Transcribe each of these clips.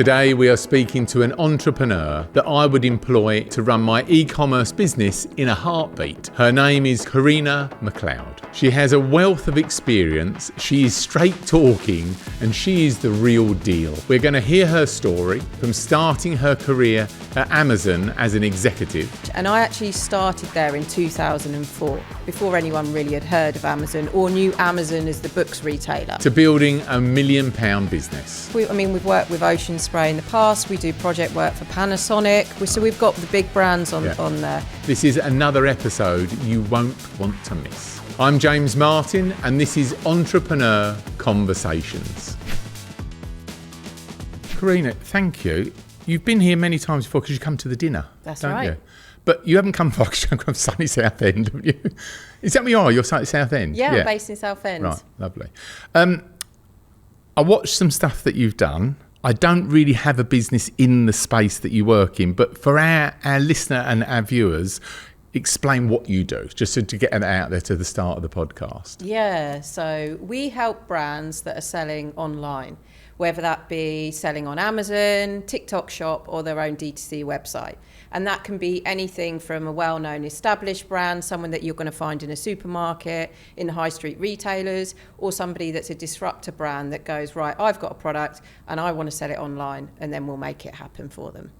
Today we are speaking to an entrepreneur that I would employ to run my e-commerce business in a heartbeat. Her name is Carina McLeod. She has a wealth of experience, she is straight talking, and she is the real deal. We're going to hear her story from starting her career at Amazon as an executive. And I actually started there in 2004, before anyone really had heard of Amazon or knew Amazon as the books retailer. To building a £1 million business. We've worked with Ocean Spray in the past, we do project work for Panasonic, so we've got the big brands on there. This is another episode you won't want to miss. I'm James Martin and this is Entrepreneur Conversations. Carina, thank you. You've been here many times before because you come to the dinner. That's don't right. You? But you haven't come from sunny Southend, have you? Is that where you are? You're Southend? Yeah, I'm based in Southend. Right, lovely. I watched some stuff that you've done. I don't really have a business in the space that you work in, but for our listener and our viewers, explain what you do, just to get it out there to the start of the podcast. Yeah, so we help brands that are selling online, whether that be selling on Amazon, TikTok Shop, or their own D2C website. And that can be anything from a well-known established brand, someone that you're going to find in a supermarket, in high street retailers, or somebody that's a disruptor brand that goes, right, I've got a product and I want to sell it online, and then we'll make it happen for them.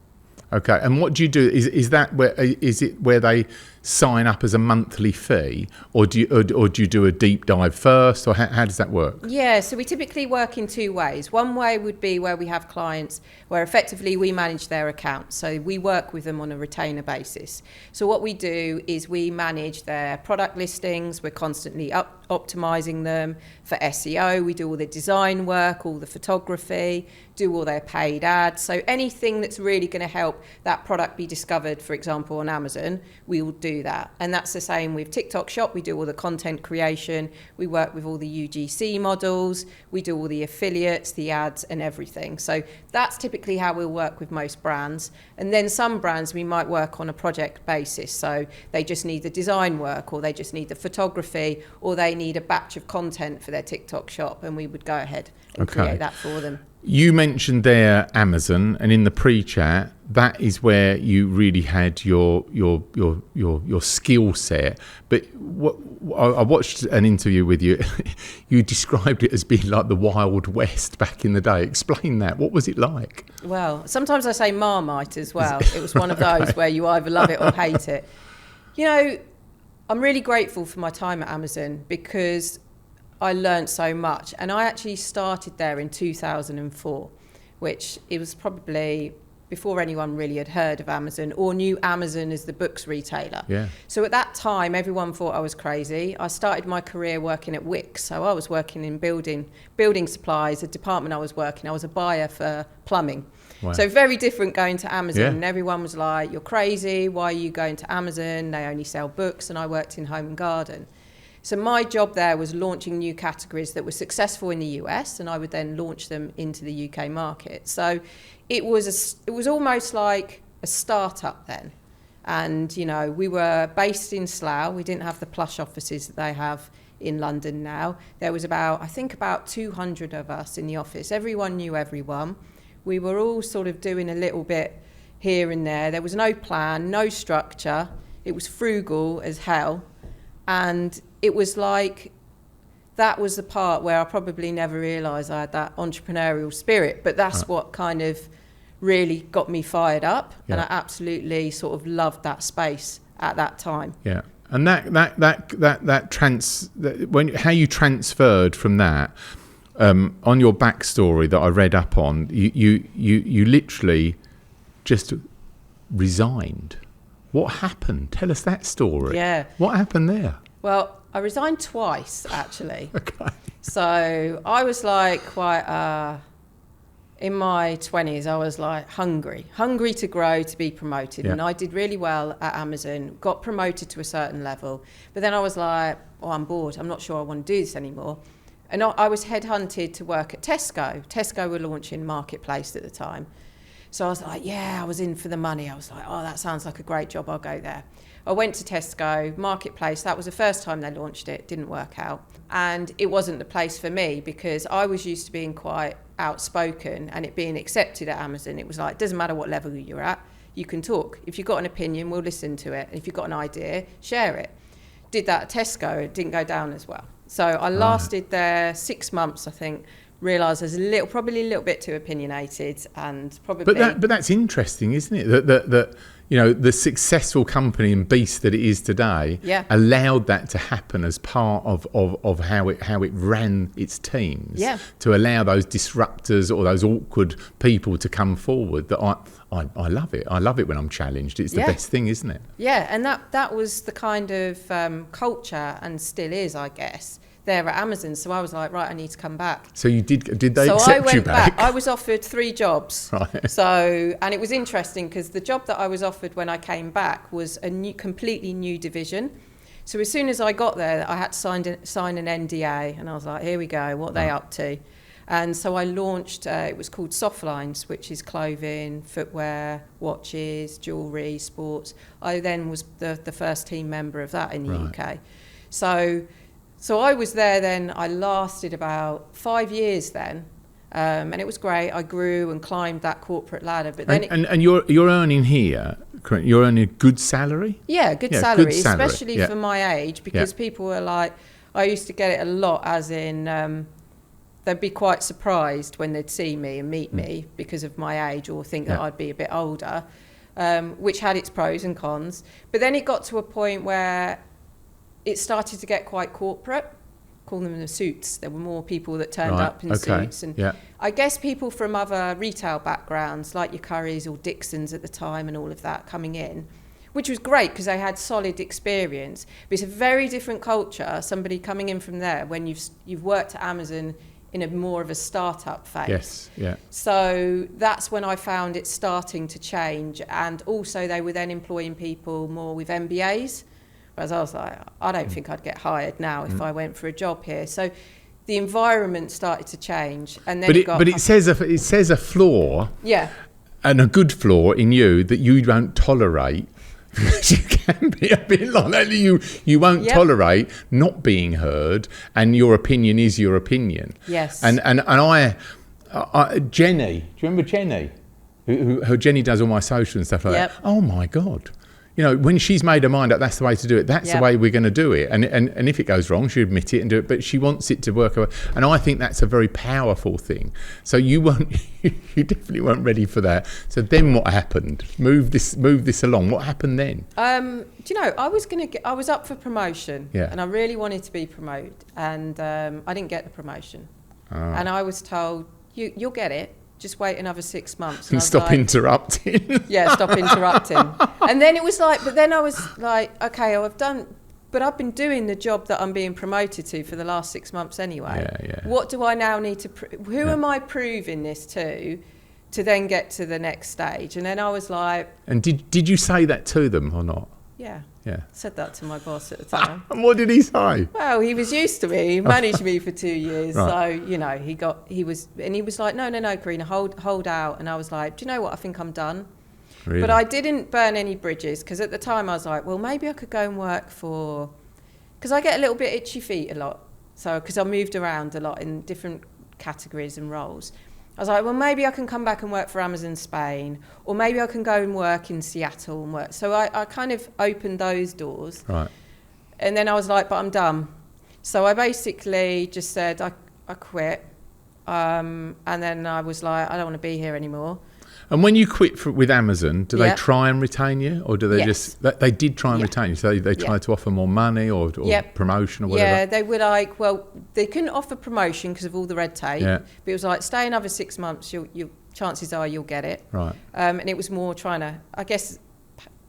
Okay, and what do you do? Is it where they sign up as a monthly fee, or do you do a deep dive first, or how does that work? Yeah, so we typically work in two ways. One way would be where we have clients where effectively we manage their account. So we work with them on a retainer basis. So what we do is we manage their product listings. We're constantly optimizing them for SEO. We do all the design work, all the photography, do all their paid ads. So anything that's really going to help that product be discovered, for example, on Amazon, we will do that. And that's the same with TikTok Shop. We do all the content creation. We work with all the UGC models. We do all the affiliates, the ads and everything. So that's typically how we'll work with most brands. And then some brands we might work on a project basis. So they just need the design work, or they just need the photography, or they need a batch of content for their TikTok Shop, and we would go ahead and create that for them. You mentioned there Amazon, and in the pre-chat, that is where you really had your skill set. But I watched an interview with you. You described it as being like the Wild West back in the day. Explain that. What was it like? Well, sometimes I say Marmite as well. It was one of those where you either love it or hate it. You know, I'm really grateful for my time at Amazon because I learned so much, and I actually started there in 2004, which it was probably before anyone really had heard of Amazon or knew Amazon as the books retailer. Yeah. So at that time, everyone thought I was crazy. I started my career working at Wix, so I was working in building supplies. The department I was a buyer for plumbing. Wow. So very different going to Amazon. And everyone was like, you're crazy, why are you going to Amazon? They only sell books, and I worked in home and garden. So my job there was launching new categories that were successful in the US, and I would then launch them into the UK market. So it was almost like a startup then. And, you know, we were based in Slough. We didn't have the plush offices that they have in London now. There was about 200 of us in the office. Everyone knew everyone. We were all sort of doing a little bit here and there. There was no plan, no structure. It was frugal as hell. And it was like, that was the part where I probably never realised I had that entrepreneurial spirit, but that's what kind of really got me fired up. And I absolutely sort of loved that space at that time. Yeah. And how you transferred from that, on your backstory that I read up on, you literally just resigned. What happened? Tell us that story. Yeah. What happened there? Well, I resigned twice, actually. Okay. So I was like in my 20s, I was like hungry to grow, to be promoted. And I did really well at Amazon, got promoted to a certain level. But then I was like, I'm bored. I'm not sure I want to do this anymore. And I was headhunted to work at Tesco. Tesco were launching Marketplace at the time. So I was like, yeah, I was in for the money. I was like, oh, that sounds like a great job. I'll go there. I went to Tesco Marketplace. That was the first time they launched it. It didn't work out. And it wasn't the place for me because I was used to being quite outspoken and it being accepted at Amazon. It was like, it doesn't matter what level you're at, you can talk. If you've got an opinion, we'll listen to it. If you've got an idea, share it. Did that at Tesco, it didn't go down as well. So I lasted there 6 months, I think. Realised I was probably a little bit too opinionated and probably... But that's interesting, isn't it? That you know, the successful company and beast that it is today allowed that to happen as part of how it ran its teams. Yeah. To allow those disruptors or those awkward people to come forward. That I love it. I love it when I'm challenged. It's the best thing, isn't it? Yeah, and that was the kind of culture, and still is, I guess, there at Amazon. So I was like, right, I need to come back. So you did they accept you back? I was offered 3 jobs. Right. So, and it was interesting because the job that I was offered when I came back was a completely new division. So as soon as I got there, I had to sign an NDA, and I was like, here we go, what are they up to? And so I launched, it was called Softlines, which is clothing, footwear, watches, jewellery, sports. I then was the first team member of that in the UK. So I was there then, I lasted about 5 years then, and it was great. I grew and climbed that corporate ladder. But then and you're earning here, correct? You're earning a good salary? Yeah, good salary, especially for my age, because people were like, I used to get it a lot as in, they'd be quite surprised when they'd see me and meet me because of my age or think that I'd be a bit older, which had its pros and cons. But then it got to a point where it started to get quite corporate, call them the suits. There were more people that turned up in suits. And I guess people from other retail backgrounds, like your Currys or Dixons at the time and all of that coming in, which was great because they had solid experience. But it's a very different culture, somebody coming in from there when you've worked at Amazon in a more of a startup phase. Yes, yeah. So that's when I found it starting to change. And also they were then employing people more with MBAs. Whereas I was like, I don't think I'd get hired now if I went for a job here. So the environment started to change, and then it says a flaw, and a good flaw in you that you don't tolerate. You can be a bit like that. You won't tolerate not being heard, and your opinion is your opinion. Yes. And I Jenny, do you remember Jenny? Who Jenny does all my social and stuff like that. Oh my God. You know, when she's made her mind up, that's the way to do it. That's the way we're going to do it. And if it goes wrong, she'll admit it and do it. But she wants it to work. And I think that's a very powerful thing. So you definitely weren't ready for that. So then what happened? Move this along. What happened then? Do you know, I was up for promotion, and I really wanted to be promoted, and I didn't get the promotion. And I was told, you'll get it. Just wait another 6 months. And stop interrupting. Stop interrupting. And then it was like, but then I was like, okay, I've been doing the job that I'm being promoted to for the last 6 months anyway. What do I now need to, who am I proving this to then get to the next stage? And then I was like. And did you say that to them or not? Yeah. Said that to my boss at the time. And what did he say? Well, he was used to me. He managed me for 2 years. So, you know, he was like, no, Carina, hold out. And I was like, do you know what? I think I'm done. Really? But I didn't burn any bridges because at the time I was like, well, maybe I could go and work because I get a little bit itchy feet a lot. So, because I moved around a lot in different categories and roles. I was like, well, maybe I can come back and work for Amazon Spain, or maybe I can go and work in Seattle and work. So I kind of opened those doors. Right. And then I was like, but I'm done. So I basically just said, I quit. And then I was like, I don't want to be here anymore. And when you quit with Amazon, do they try and retain you, or do they they did try and retain you? So they tried to offer more money or promotion or whatever? Yeah, they were like, well, they couldn't offer promotion because of all the red tape. Yeah. But it was like, stay another 6 months, chances are you'll get it. Right. And it was more trying to, I guess,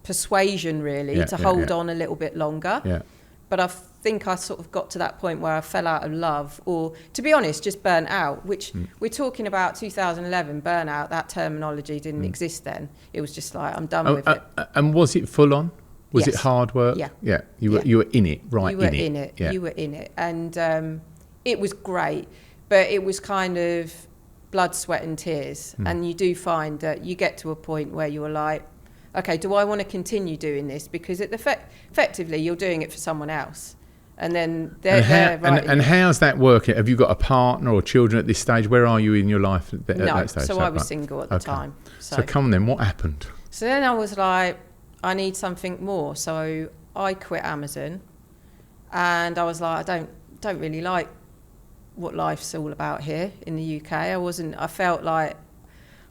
persuasion really, to hold on a little bit longer. Yeah. But I think I sort of got to that point where I fell out of love, or to be honest, just burnt out, which we're talking about 2011, burnout, that terminology didn't exist then. It was just like, I'm done with it. And was it full on? Was it hard work? Yeah. Yeah. You were in it, right? You were in it. Yeah. You were in it. And it was great, but it was kind of, blood, sweat and tears. And you do find that you get to a point where you're like, okay, do I want to continue doing this? Because effectively you're doing it for someone else. And then and how's that working? Have you got a partner or children at this stage? Where are you in your life at that stage? So I was single at the time. So come on then, what happened? So then I was like, I need something more. So I quit Amazon, and I was like, I don't really like what life's all about here in the UK. I felt like,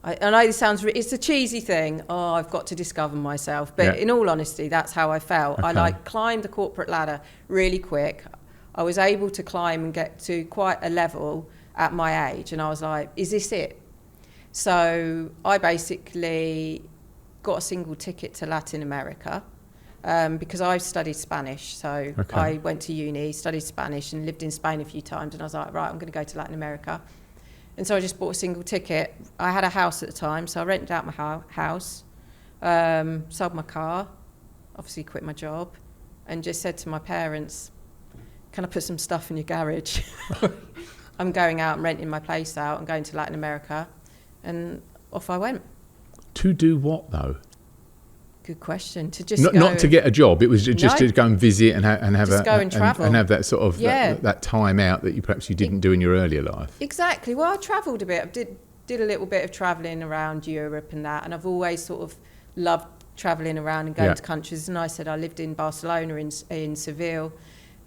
I know this sounds, it's a cheesy thing. Oh, I've got to discover myself. But in all honesty, that's how I felt. Okay. I climbed the corporate ladder really quick. I was able to climb and get to quite a level at my age. And I was like, is this it? So I basically got a single ticket to Latin America because I studied Spanish. So I went to uni, studied Spanish and lived in Spain a few times. And I was like, right, I'm going to go to Latin America. And so I just bought a single ticket. I had a house at the time, so I rented out my house, sold my car, obviously quit my job, and just said to my parents, can I put some stuff in your garage? I'm going out and renting my place out and going to Latin America. And off I went. To do what, though? Good question. To just not to get a job. It was just to go and visit and have just go and travel and have that sort of that time out that you didn't do in your earlier life. Exactly. Well, I travelled a bit. I did a little bit of travelling around Europe and that, and I've always sort of loved travelling around and going to countries. And I said I lived in Barcelona, in Seville,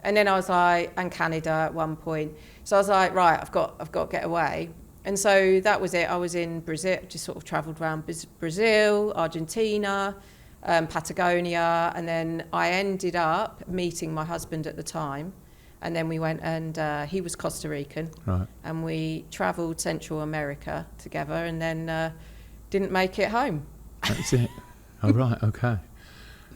and then I was like, and Canada at one point. So I was like, right, I've got to get away. And so that was it. I was in Brazil, just sort of travelled around Brazil, Argentina, Patagonia, and then I ended up meeting my husband at the time, and then we went and he was Costa Rican, right, and we travelled Central America together, and then didn't make it home. That's it. Oh, right, okay.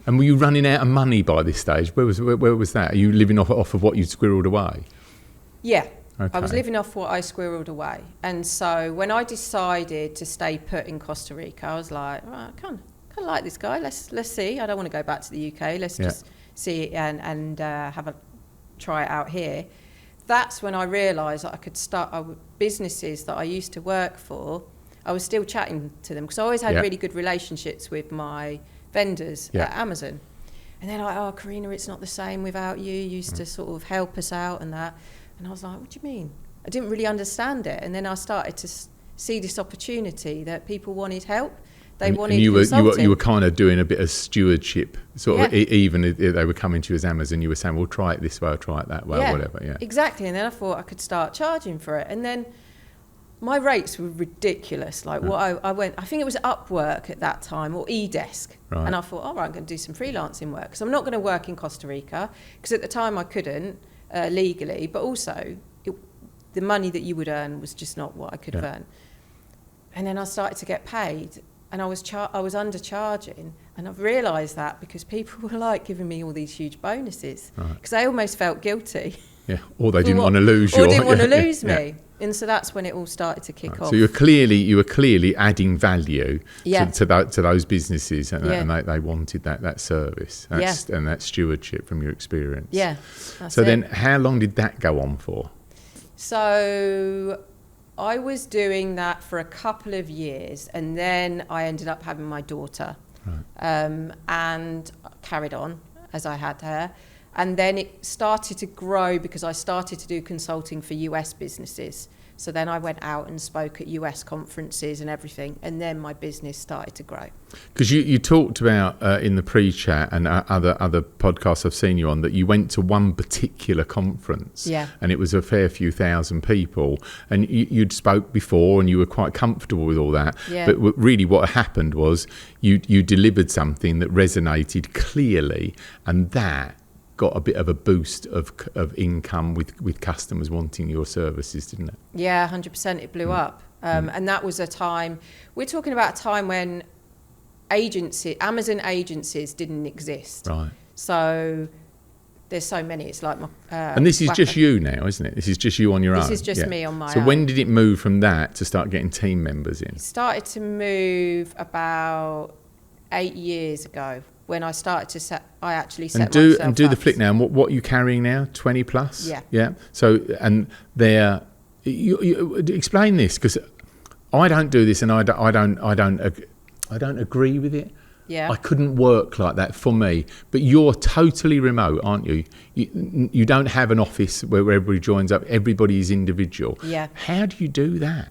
And were you running out of money by this stage? Where was that? Are you living off of what you squirreled away? Yeah. Okay. I was living off what I squirreled away. And so when I decided to stay put in Costa Rica, I was like, right, I kind of like this guy. Let's see. I don't want to go back to the UK. Let's just see it and have a try it out here. That's when I realised that I could start businesses that I used to work for. I was still chatting to them because I always had really good relationships with my vendors at Amazon. And they're like, oh, Carina, it's not the same without you. You used to sort of help us out and that. And I was like, what do you mean? I didn't really understand it. And then I started to see this opportunity that people wanted help. They wanted consulting. You were kind of doing a bit of stewardship, sort of, even if they were coming to you as Amazon, you were saying, well, try it this way or try it that way or whatever. Yeah, exactly. And then I thought I could start charging for it. And then my rates were ridiculous. Like I think it was Upwork at that time, or eDesk. Right. And I thought, all right, I'm going to do some freelancing work. Because I'm not going to work in Costa Rica, because at the time I couldn't. Legally, but also the money that you would earn was just not what I could have earned. And then I started to get paid, and I was undercharging, and I've realised that because people were like giving me all these huge bonuses because they almost felt guilty. Yeah, or they didn't want to lose you. Or didn't want to lose me. And so that's when it all started to kick off. So you were clearly adding value to those businesses, and they wanted that service and that stewardship from your experience. Yeah. So then how long did that go on for? So I was doing that for a couple of years, and then I ended up having my daughter, and carried on as I had her. And then it started to grow because I started to do consulting for US businesses. So then I went out and spoke at US conferences and everything. And then my business started to grow. Because you talked about in the pre-chat and other podcasts I've seen you on that you went to one particular conference. Yeah. And it was a fair few thousand people. And you'd spoke before and you were quite comfortable with all that. Yeah. But really what happened was you delivered something that resonated clearly, and that got a bit of a boost of income with customers wanting your services, didn't it? Yeah, 100%. It blew up. And that was a time, we're talking about a time when Amazon agencies didn't exist. Right. So there's so many. It's like my... and this is just you now, isn't it? This is just you on your own? This is just me on my own. So when did it move from that to start getting team members in? It started to move about 8 years ago. When I started to set myself and do the flick now. And what are you carrying now? 20 plus? Yeah. Yeah. So, and you explain this, because I don't do this, and I don't agree with it. Yeah. I couldn't work like that for me. But you're totally remote, aren't you? You don't have an office where everybody joins up. Everybody is individual. Yeah. How do you do that?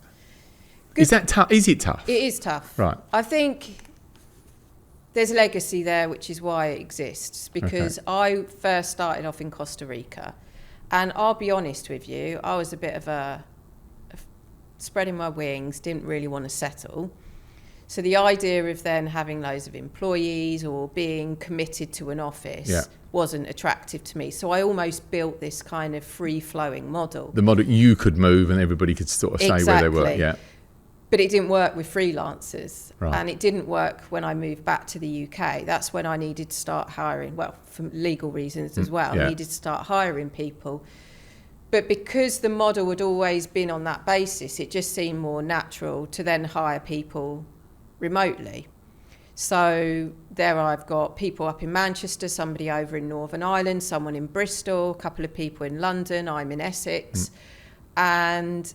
Is that tough? Is it tough? It is tough. Right. I think there's a legacy there, which is why it exists. Because I first started off in Costa Rica, and I'll be honest with you, I was a bit of a spreading my wings, didn't really want to settle. So the idea of then having loads of employees or being committed to an office wasn't attractive to me. So I almost built this kind of free-flowing model. The model you could move and everybody could sort of say where they were. Yeah. But it didn't work with freelancers. Right. And it didn't work when I moved back to the UK. That's when I needed to start hiring, well, for legal reasons as well. I needed to start hiring people. But because the model had always been on that basis, it just seemed more natural to then hire people remotely. So there I've got people up in Manchester, somebody over in Northern Ireland, someone in Bristol, a couple of people in London, I'm in Essex, and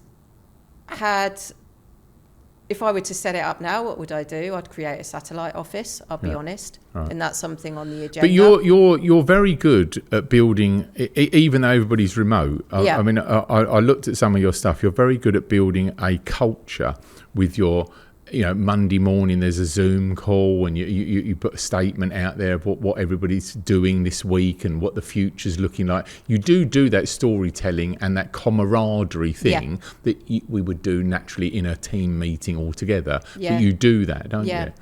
if I were to set it up now, what would I do? I'd create a satellite office, I'll be honest. Right. And that's something on the agenda. But you're very good at building, even though everybody's remote. I mean, I looked at some of your stuff. You're very good at building a culture with your, Monday morning there's a Zoom call and you put a statement out there of what everybody's doing this week and what the future's looking like. You do that storytelling and that camaraderie thing that we would do naturally in a team meeting all together. But you do that, don't you?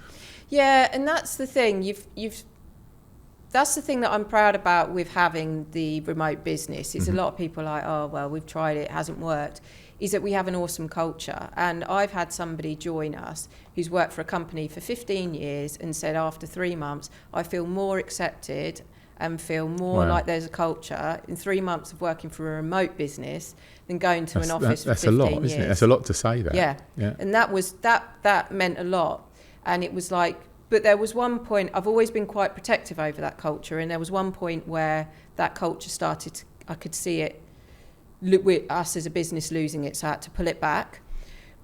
Yeah, and that's the thing. That's the thing that I'm proud about with having the remote business. Is a lot of people are like, oh, well, we've tried it hasn't worked. Is that we have an awesome culture. And I've had somebody join us who's worked for a company for 15 years and said after 3 months, I feel more accepted and feel more like there's a culture in 3 months of working for a remote business than going to an office for 15 years. That's a lot, isn't it? That's a lot to say that. Yeah. And that meant a lot. And it was like, but there was one point, I've always been quite protective over that culture. And there was one point where that culture started, I could see it, with us as a business losing it, so I had to pull it back.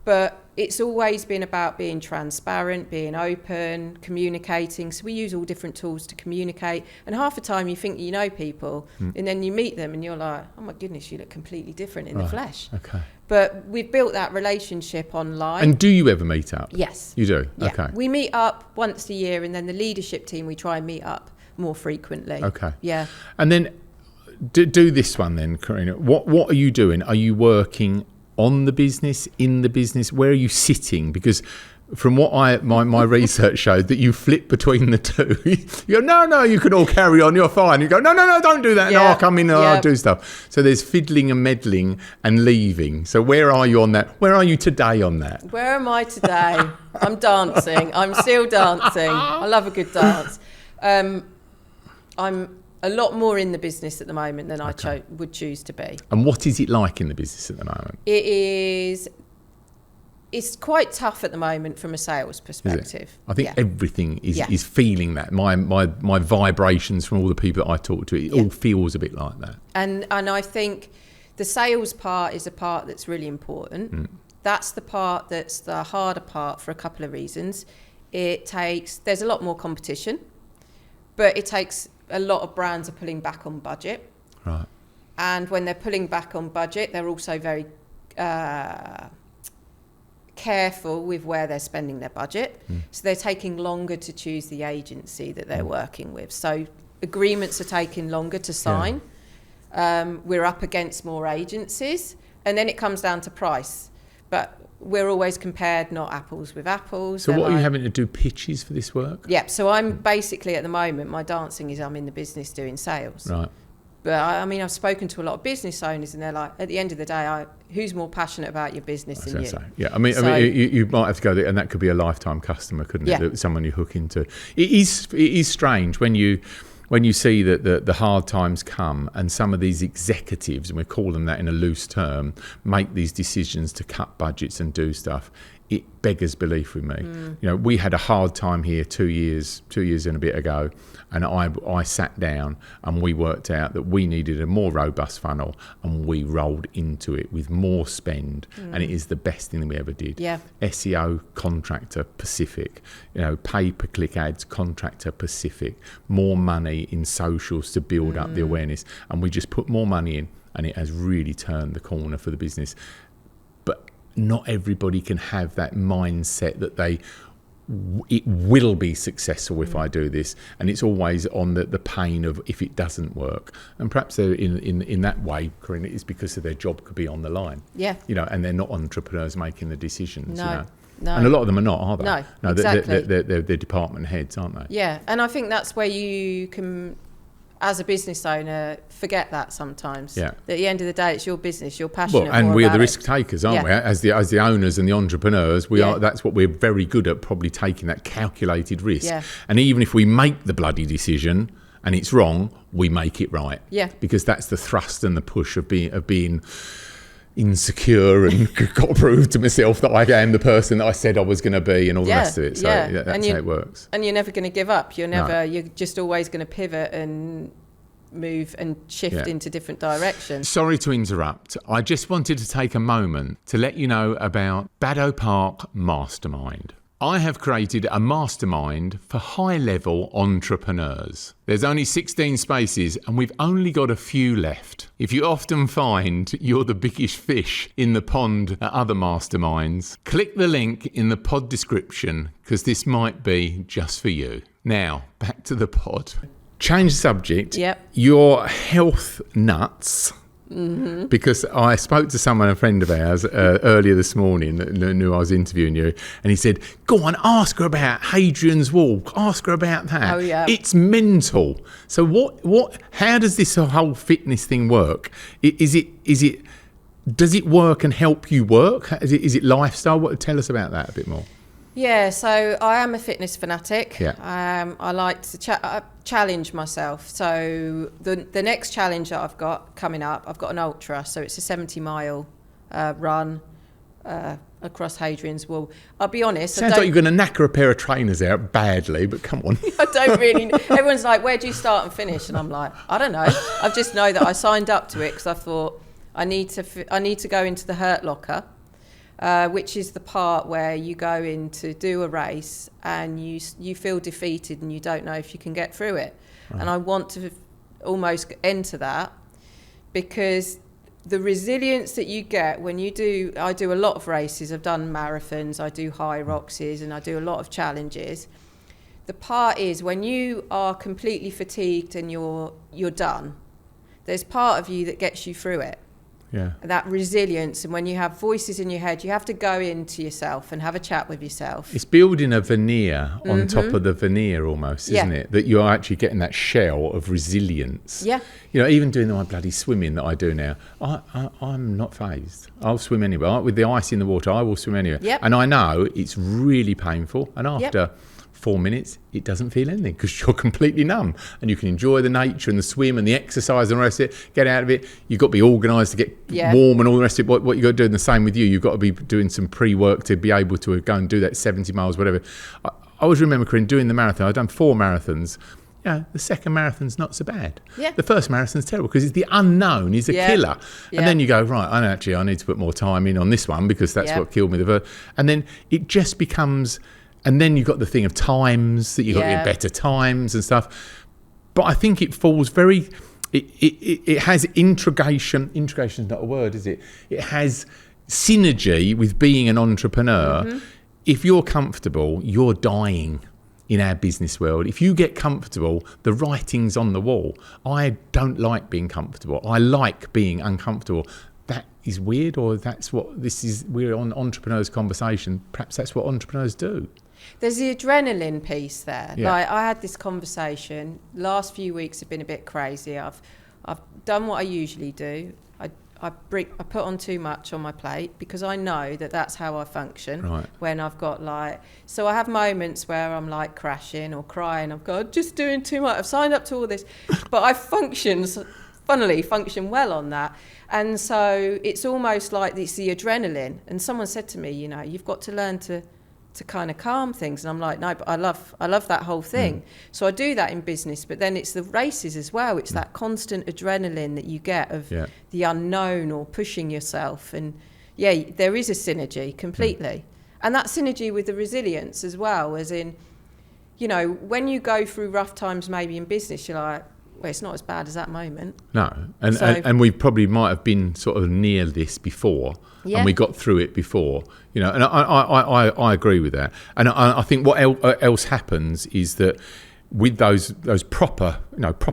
But it's always been about being transparent, being open, communicating. So we use all different tools to communicate. And half the time you think you know people, and then you meet them and you're like, oh my goodness, you look completely different in the flesh. Okay. But we've built that relationship online. And do you ever meet up? Yes. You do? Yeah. Okay. We meet up once a year, and then the leadership team, we try and meet up more frequently. Okay. Yeah. And then do this one then, Carina. What are you doing? Are you working on the business, in the business? Where are you sitting? Because from what my research showed, that you flip between the two. You go, no, you can all carry on, you're fine. You go, no, don't do that. No, I'll come in and I'll do stuff. So there's fiddling and meddling and leaving. So where are you on that? Where are you today on that? Where am I today? I'm dancing. I'm still dancing. I love a good dance. I'm a lot more in the business at the moment than I would choose to be. And what is it like in the business at the moment? It's quite tough at the moment from a sales perspective. I think everything is feeling that. My vibrations from all the people that I talk to, it all feels a bit like that. And I think the sales part is a part that's really important. That's the part that's the harder part for a couple of reasons. There's a lot more competition, but it takes a lot of brands are pulling back on budget. Right. And when they're pulling back on budget, they're also very careful with where they're spending their budget. So they're taking longer to choose the agency that they're working with. So agreements are taking longer to sign. We're up against more agencies. And then it comes down to price. But we're always compared, not apples with apples. So what are you having to do pitches for this work? Yeah, so I'm basically at the moment, my dancing is I'm in the business doing sales. Right. But I've spoken to a lot of business owners and they're like, at the end of the day, who's more passionate about your business than you? Yeah, I mean, you might have to go there, and that could be a lifetime customer, couldn't it? Someone you hook into. It is strange when you see that the hard times come and some of these executives, and we call them that in a loose term, make these decisions to cut budgets and do stuff. it beggars belief with me. You know, we had a hard time here 2 years and a bit ago, and I sat down and we worked out that we needed a more robust funnel, and we rolled into it with more spend, and it is the best thing that we ever did. Yeah. SEO, contractor, Pacific. You know, pay-per-click ads, contractor, Pacific. More money in socials to build up the awareness, and we just put more money in, and it has really turned the corner for the business. But not everybody can have that mindset that it will be successful if I do this, and it's always on the pain of if it doesn't work. And perhaps they're in that way, Carina, it's because of their job could be on the line. Yeah. You know, and they're not entrepreneurs making the decisions. No. You know? No. And a lot of them are not, are they? No, exactly. They're department heads, aren't they? Yeah, and I think that's where you can, as a business owner, forget that sometimes. Yeah. At the end of the day, it's your business. You're passionate. Well, and more we're about the it. risk takers, aren't we? As the owners and the entrepreneurs, we are. That's what we're very good at, probably taking that calculated risk. Yeah. And even if we make the bloody decision and it's wrong, we make it right. Yeah. Because that's the thrust and the push of being insecure and got to prove to myself that I am the person that I said I was going to be, and all the rest of it. So that's how it works. And you're never going to give up. You're just always going to pivot and move and shift into different directions. Sorry to interrupt. I just wanted to take a moment to let you know about Baddow Park Mastermind. I have created a mastermind for high-level entrepreneurs. There's only 16 spaces and we've only got a few left. If you often find you're the biggest fish in the pond at other masterminds, click the link in the pod description, because this might be just for you. Now, back to the pod. Change the subject. Yep. Your health nuts. Mm-hmm. Because I spoke to a friend of ours earlier this morning that knew I was interviewing you, and he said, go on, ask her about Hadrian's Wall, ask her about that. Oh, yeah. It's mental. So how does this whole fitness thing work? Does it work and help you work? Is it lifestyle? Tell us about that a bit more. Yeah, so I am a fitness fanatic. Yeah. I like to challenge myself. So the next challenge that I've got coming up, I've got an ultra. So it's a 70-mile run across Hadrian's Wall. I'll be honest. Sounds like you're going to knacker a pair of trainers out badly, but come on. I don't really know. Everyone's like, where do you start and finish? And I'm like, I don't know. I just know that I signed up to it because I thought I need to go into the hurt locker. Which is the part where you go in to do a race and you feel defeated and you don't know if you can get through it. Right. And I want to almost enter that, because the resilience that you get when you do, I do a lot of races, I've done marathons, I do high roxes, and I do a lot of challenges. The part is when you are completely fatigued and you're done, there's part of you that gets you through it. Yeah. That resilience, and when you have voices in your head, you have to go into yourself and have a chat with yourself. It's building a veneer on top of the veneer almost, isn't it? That you're actually getting that shell of resilience. Yeah. You know, even doing my bloody swimming that I do now, I'm not fazed. I'll swim anywhere. With the ice in the water, I will swim anywhere. Yep. And I know it's really painful, and after 4 minutes, it doesn't feel anything because you're completely numb, and you can enjoy the nature and the swim and the exercise and the rest of it. Get out of it. You've got to be organised to get warm and all the rest of it. What you've got to do, and the same with you. You've got to be doing some pre-work to be able to go and do that 70 miles, whatever. I always remember, Corinne, doing the marathon. I've done 4 marathons. Yeah, the second marathon's not so bad. Yeah. The first marathon's terrible because it's the unknown is a killer. Yeah. And then you go, right, I need to put more time in on this one because that's what killed me. And then it just becomes... And then you've got the thing of times, that you've got to get better times and stuff. But I think it falls very... It has integration. Integration is not a word, is it? It has synergy with being an entrepreneur. Mm-hmm. If you're comfortable, you're dying in our business world. If you get comfortable, the writing's on the wall. I don't like being comfortable. I like being uncomfortable. That is weird, or that's what this is. We're on Entrepreneurs Conversation. Perhaps that's what entrepreneurs do. There's the adrenaline piece there. Yeah. Like, I had this conversation. Last few weeks have been a bit crazy. I've done what I usually do. I put on too much on my plate because I know that that's how I function when I've got so I have moments where I'm crashing or crying. I've got just doing too much. I've signed up to all this, but I function funnily function well on that. And so it's almost like it's the adrenaline. And someone said to me, you know, you've got to learn to kind of calm things. And I'm like, no, but I love that whole thing. So I do that in business, but then it's the races as well. It's that constant adrenaline that you get of the unknown or pushing yourself. And there is a synergy completely. And that synergy with the resilience as well, as in, you know, when you go through rough times maybe in business, you're like, well, it's not as bad as that moment. No, and we probably might have been sort of near this before, and we got through it before, you know. And I agree with that. And I think what else happens is that with those proper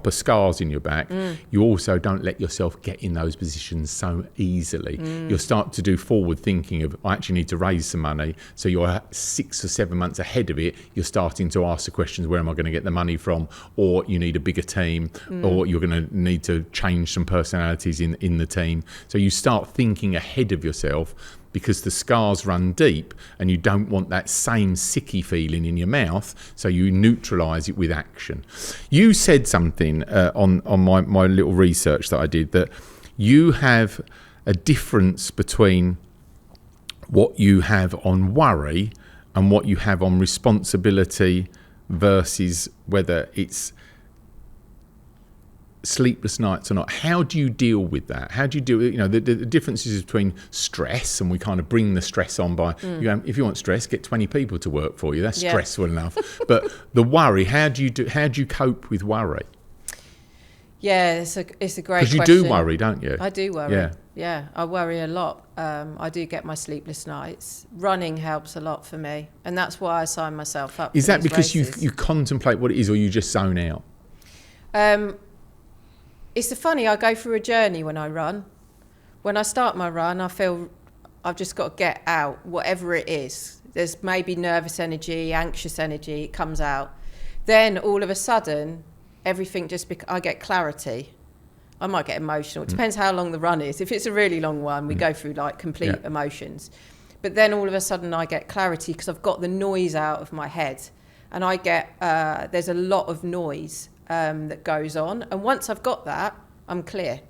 scars in your back, you also don't let yourself get in those positions so easily. You'll start to do forward thinking of, I actually need to raise some money. So you're 6 or 7 months ahead of it. You're starting to ask the questions, where am I going to get the money from? Or you need a bigger team, or you're going to need to change some personalities in the team. So you start thinking ahead of yourself, because the scars run deep and you don't want that same sicky feeling in your mouth, so you neutralise it with action. You said something on my little research that I did, that you have a difference between what you have on worry and what you have on responsibility, versus whether it's sleepless nights or not. How do you deal with that? How do you deal with, you know, the differences between stress, and we kind of bring the stress on by, you know, if you want stress, get 20 people to work for you. That's stressful enough. But the worry, how do you cope with worry? Yeah, it's a great question. Because you do worry, don't you? I do worry. Yeah, I worry a lot. I do get my sleepless nights. Running helps a lot for me, and that's why I sign myself up. Is for that these because races. you contemplate what it is, or you just zone out? It's funny, I go through a journey when I run. When I start my run, I feel I've just got to get out, whatever it is. There's maybe nervous energy, anxious energy, it comes out. Then all of a sudden, everything I get clarity. I might get emotional. It depends how long the run is. If it's a really long one, we go through like complete emotions. But then all of a sudden I get clarity, because I've got the noise out of my head. And I get, there's a lot of noise that goes on, and once I've got that, I'm clear.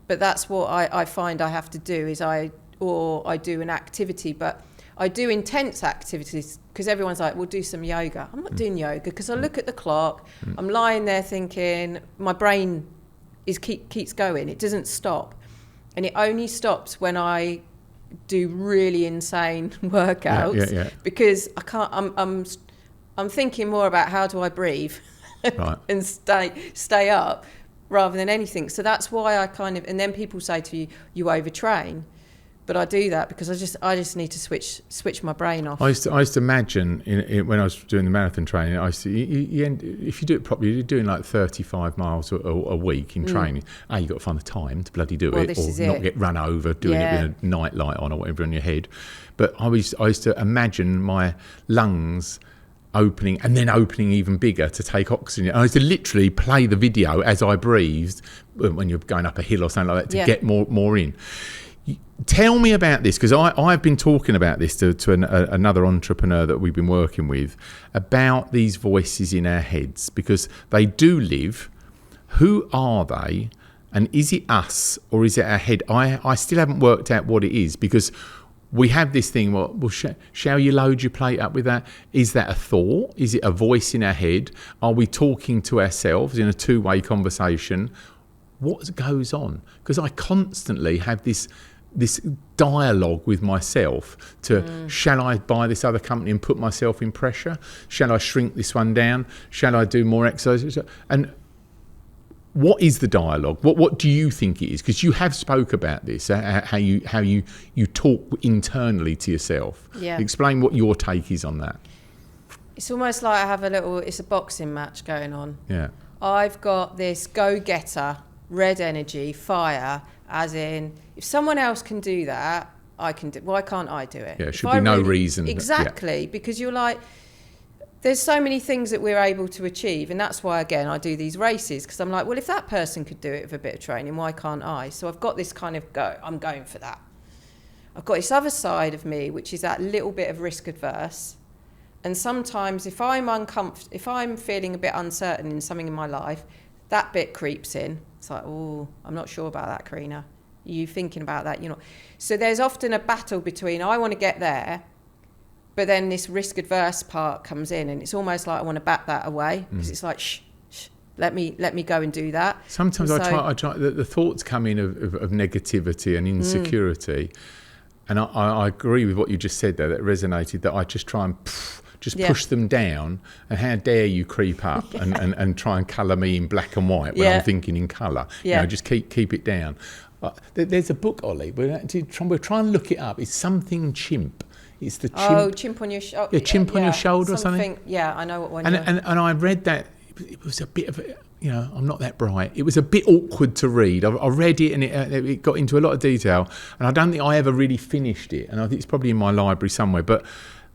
But that's what I find I have to do, is I do an activity, but I do intense activities, because everyone's like, we'll do some yoga. I'm not doing yoga, because I look at the clock, I'm lying there thinking, my brain keeps going, it doesn't stop, and it only stops when I do really insane workouts, because I can't. I'm thinking more about how do I breathe. Right. And stay up rather than anything. So that's why I kind of, and then people say to you, you overtrain. But I do that because I just need to switch my brain off. I used to imagine when I was doing the marathon training, if you do it properly, you're doing like 35 miles a week in training. You've got to find the time to bloody do it, or not get run over doing it with a night light on or whatever on your head. But I used to imagine my lungs opening, and then opening even bigger to take oxygen. I used to literally play the video as I breathed when you're going up a hill or something like that to get more in. Tell me about this, because I've been talking about this to another entrepreneur that we've been working with, about these voices in our heads, because they do live. Who are they? And is it us or is it our head? I still haven't worked out what it is, because we have this thing, well, shall you load your plate up with that? Is that a thought? Is it a voice in our head? Are we talking to ourselves in a two-way conversation? What goes on? Because I constantly have this dialogue with myself to, shall I buy this other company and put myself in pressure? Shall I shrink this one down? Shall I do more exercise? And what is the dialogue? What do you think it is? Because you have spoke about this, how you talk internally to yourself. Yeah. Explain what your take is on that. It's almost like I have it's a boxing match going on. Yeah. I've got this go-getter, red energy, fire, as in, if someone else can do that, I can do. Why can't I do it? Yeah, should be no reason. Exactly, because you're like, there's so many things that we're able to achieve, and that's why, again, I do these races, because I'm like, well, if that person could do it with a bit of training, why can't I? So I've got this kind of I'm going for that. I've got this other side of me, which is that little bit of risk adverse, and sometimes if I'm feeling a bit uncertain in something in my life, that bit creeps in. It's like, oh, I'm not sure about that, Carina. Are you thinking about that? You're not. So there's often a battle between, I want to get there, but then this risk adverse part comes in, and it's almost like I want to bat that away, because it's like, shh, let me go and do that. Sometimes I try. The thoughts come in of negativity and insecurity, and I agree with what you just said there. That resonated. That I just try and push them down. And how dare you creep up and try and colour me in black and white when I'm thinking in colour? You know, just keep it down. There's a book, Ollie. We're trying to look it up. It's something chimp. It's the chimp. Oh, chimp on your shoulder. Yeah, chimp on your shoulder or something. Yeah, I know what one. And I read that. It was a bit of a, I'm not that bright. It was a bit awkward to read. I read it and it got into a lot of detail, and I don't think I ever really finished it. And I think it's probably in my library somewhere. But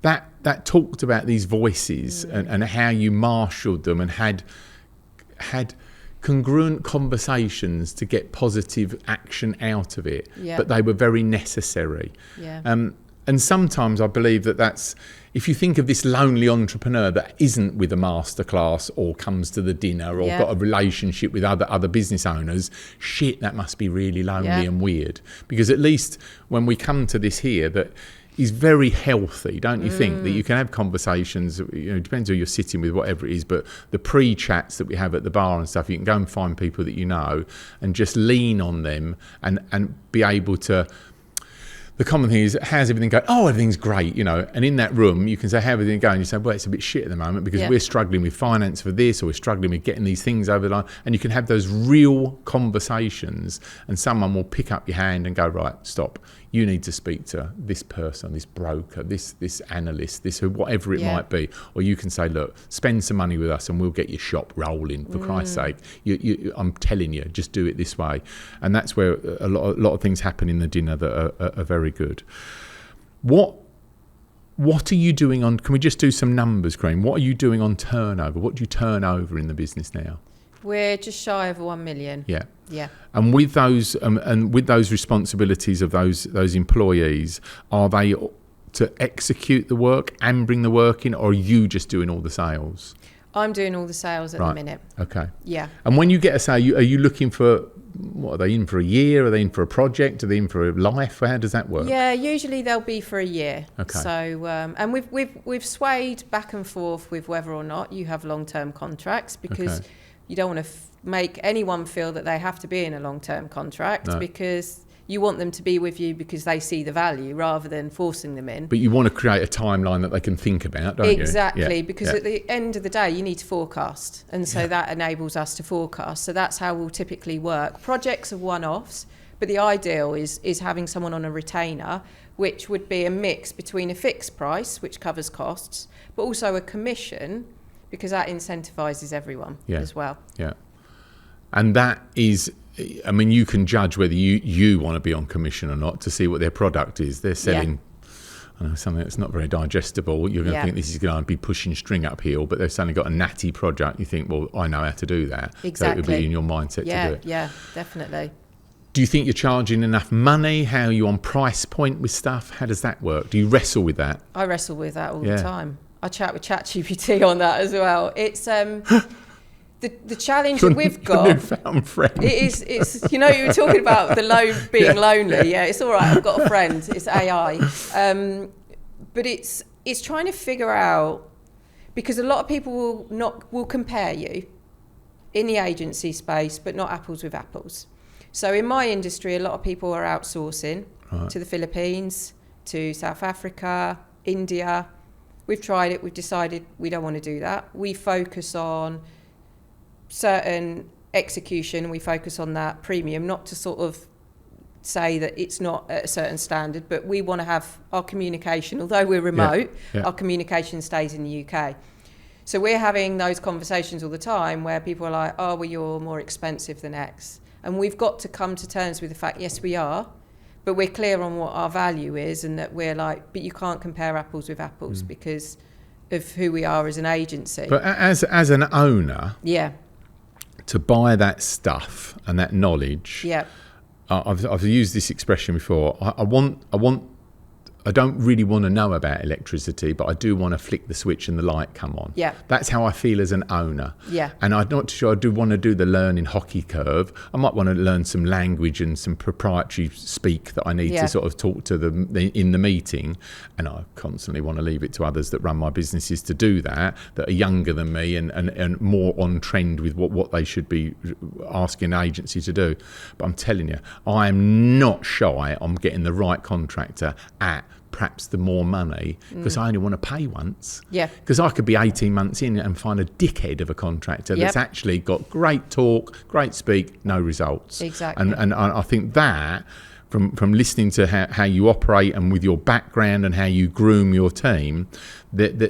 that talked about these voices and how you marshalled them and had congruent conversations to get positive action out of it. Yeah. But they were very necessary. Yeah. And sometimes I believe that's, if you think of this lonely entrepreneur that isn't with a masterclass or comes to the dinner or got a relationship with other business owners, that must be really lonely and weird. Because at least when we come to this here, that is very healthy, don't you think? That you can have conversations, it depends who you're sitting with, whatever it is, but the pre-chats that we have at the bar and stuff, you can go and find people that you know and just lean on them and be able to. The common thing is, how's everything going? Oh, everything's great, And in that room, you can say, how's everything going? You say, well, it's a bit shit at the moment because we're struggling with finance for this, or we're struggling with getting these things over the line. And you can have those real conversations, and someone will pick up your hand and go, right, stop. You need to speak to this person, this broker, this analyst, this whatever it might be. Or you can say, look, spend some money with us and we'll get your shop rolling, for Christ's sake. I'm telling you, just do it this way. And that's where a lot of things happen in the dinner that are very good. What are you doing on, can we just do some numbers, Graham? What are you doing on turnover? What do you turn over in the business now? We're just shy of 1 million. Yeah. Yeah. And with those responsibilities of those employees, are they to execute the work and bring the work in, or are you just doing all the sales? I'm doing all the sales at the minute. Okay. Yeah. And when you get a sale, are you looking for, what, are they in for a year? Are they in for a project? Are they in for a life? How does that work? Yeah, usually they'll be for a year. Okay. So, and we've swayed back and forth with whether or not you have long-term contracts, because you don't want to make anyone feel that they have to be in a long-term contract, because you want them to be with you because they see the value rather than forcing them in. But you want to create a timeline that they can think about, don't you? Exactly, because at the end of the day, you need to forecast. And so that enables us to forecast. So that's how we'll typically work. Projects are one-offs, but the ideal is having someone on a retainer, which would be a mix between a fixed price, which covers costs, but also a commission, because that incentivises everyone as well. Yeah. And that is, I mean, you can judge whether you want to be on commission or not to see what their product is. They're selling something that's not very digestible. You're going to think this is going to be pushing string uphill, but they've suddenly got a natty product. You think, well, I know how to do that. Exactly. So it would be in your mindset to do it. Yeah, definitely. Do you think you're charging enough money? How are you on price point with stuff? How does that work? Do you wrestle with that? I wrestle with that all the time. I chat with ChatGPT on that as well. It's the challenge that we've got. Your newfound friend. It's you were talking about the being lonely. Yeah, it's all right. I've got a friend. It's AI, but it's trying to figure out, because a lot of people will compare you in the agency space, but not apples with apples. So in my industry, a lot of people are outsourcing to the Philippines, to South Africa, India. We've tried it. We've decided we don't want to do that. We focus on certain execution. We focus on that premium, not to sort of say that it's not at a certain standard, but we want to have our communication, although we're remote, our communication stays in the UK. So we're having those conversations all the time where people are like, oh, well, you're more expensive than X. And we've got to come to terms with the fact, yes, we are, but we're clear on what our value is, and that we're like, but you can't compare apples with apples because of who we are as an agency. But as an owner, to buy that stuff and that knowledge, I've used this expression before. I want I don't really want to know about electricity, but I do want to flick the switch and the light come on. Yeah. That's how I feel as an owner. Yeah. And I'm not sure I do want to do the learning hockey curve. I might want to learn some language and some proprietary speak that I need to sort of talk to them in the meeting. And I constantly want to leave it to others that run my businesses to do that are younger than me and more on trend with what they should be asking an agency to do. But I'm telling you, I am not shy on getting the right contractor at perhaps the more money, because I only want to pay once. Yeah. Because I could be 18 months in and find a dickhead of a contractor that's actually got great talk, great speak, no results. Exactly. And I think that from listening to how you operate and with your background and how you groom your team, that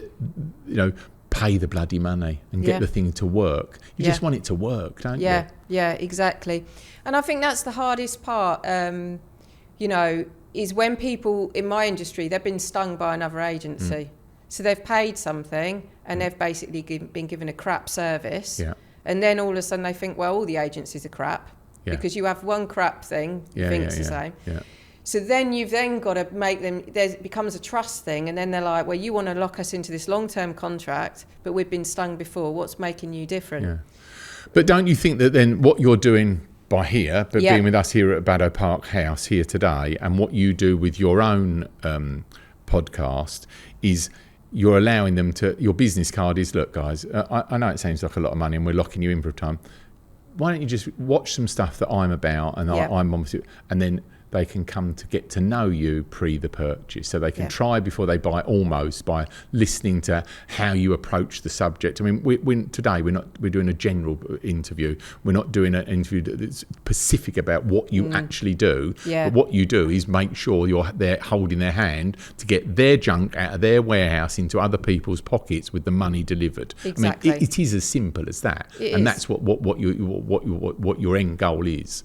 you know, pay the bloody money and get the thing to work. You just want it to work, don't you? Yeah, exactly. And I think that's the hardest part, you know, is when people in my industry, they've been stung by another agency. So they've paid something and they've basically been given a crap service. Yeah. And then all of a sudden they think, well, all the agencies are crap because you have one crap thing, you think it's the same. Yeah. So then you've then got to make them, it becomes a trust thing. And then they're like, well, you want to lock us into this long-term contract, but we've been stung before. What's making you different? Yeah. But don't you think that then what you're doing by here, but being with us here at Baddow Park House here today, and what you do with your own podcast is you're allowing them to, your business card is, look guys, I know it seems like a lot of money and we're locking you in for a time. Why don't you just watch some stuff that I'm about and I'm obviously, and then they can come to get to know you pre the purchase. So they can try before they buy, almost by listening to how you approach the subject. I mean, today we're doing a general interview. We're not doing an interview that's specific about what you actually do. Yeah. But what you do is make sure you're there holding their hand to get their junk out of their warehouse into other people's pockets with the money delivered. Exactly. I mean, it is as simple as that. That's what your end goal is.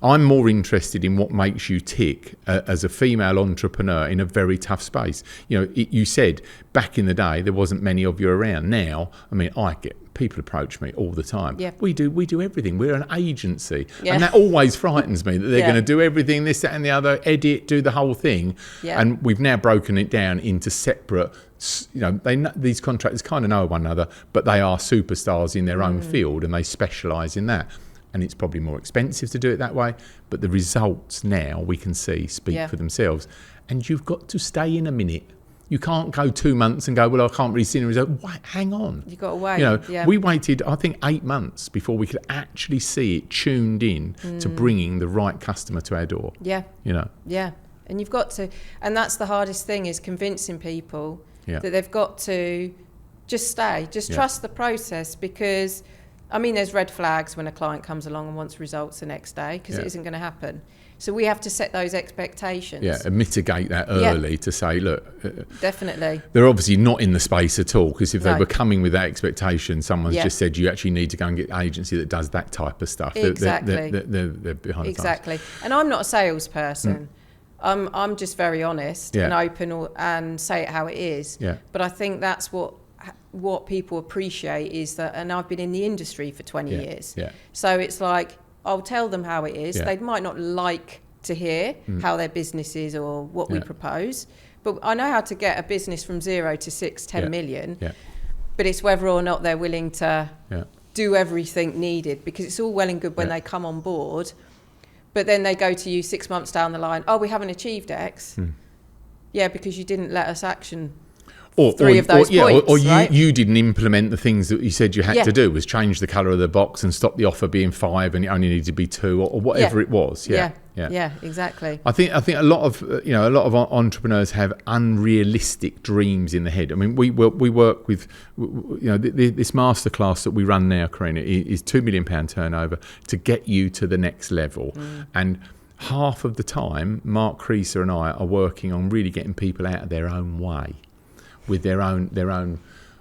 I'm more interested in what makes you tick as a female entrepreneur in a very tough space. You know, you said back in the day there wasn't many of you around. Now, I mean, I get people approach me all the time. Yeah. We do everything. We're an agency, and that always frightens me that they're going to do everything, this, that, and the other, edit, do the whole thing. Yeah. And we've now broken it down into separate. You know, these contractors kind of know one another, but they are superstars in their own field, and they specialise in that. And it's probably more expensive to do it that way, but the results now we can see speak for themselves. And you've got to stay in a minute. You can't go 2 months and go, well, I can't really see the result. Wait, hang on. You've got to wait. You know, we waited, I think, 8 months before we could actually see it tuned in to bringing the right customer to our door. Yeah. You know. Yeah. And you've got to, and that's the hardest thing, is convincing people that they've got to just stay, just trust the process, because I mean, there's red flags when a client comes along and wants results the next day, because it isn't going to happen. So we have to set those expectations. Yeah, and mitigate that early to say, look, definitely. They're obviously not in the space at all, because if they were coming with that expectation, someone's just said you actually need to go and get an agency that does that type of stuff. Exactly. They're behind the times. And I'm not a salesperson. I'm just very honest and open and say it how it is. Yeah. But I think that's what people appreciate is that, and I've been in the industry for 20 years. Yeah. So it's like, I'll tell them how it is. Yeah. They might not like to hear how their business is or what we propose, but I know how to get a business from 0 to 10 million. Yeah. But it's whether or not they're willing to do everything needed, because it's all well and good when they come on board, but then they go to you 6 months down the line, oh, we haven't achieved X. Yeah, because you didn't let us action three of those points, or you didn't implement the things that you said you had to do, was change the colour of the box and stop the offer being 5 and it only needed to be 2 or whatever it was. Yeah, exactly. I think a lot of entrepreneurs have unrealistic dreams in the head. I mean, we work with, this masterclass that we run now, Carina, is £2 million turnover to get you to the next level. And half of the time, Mark Creaser and I are working on really getting people out of their own way, with their own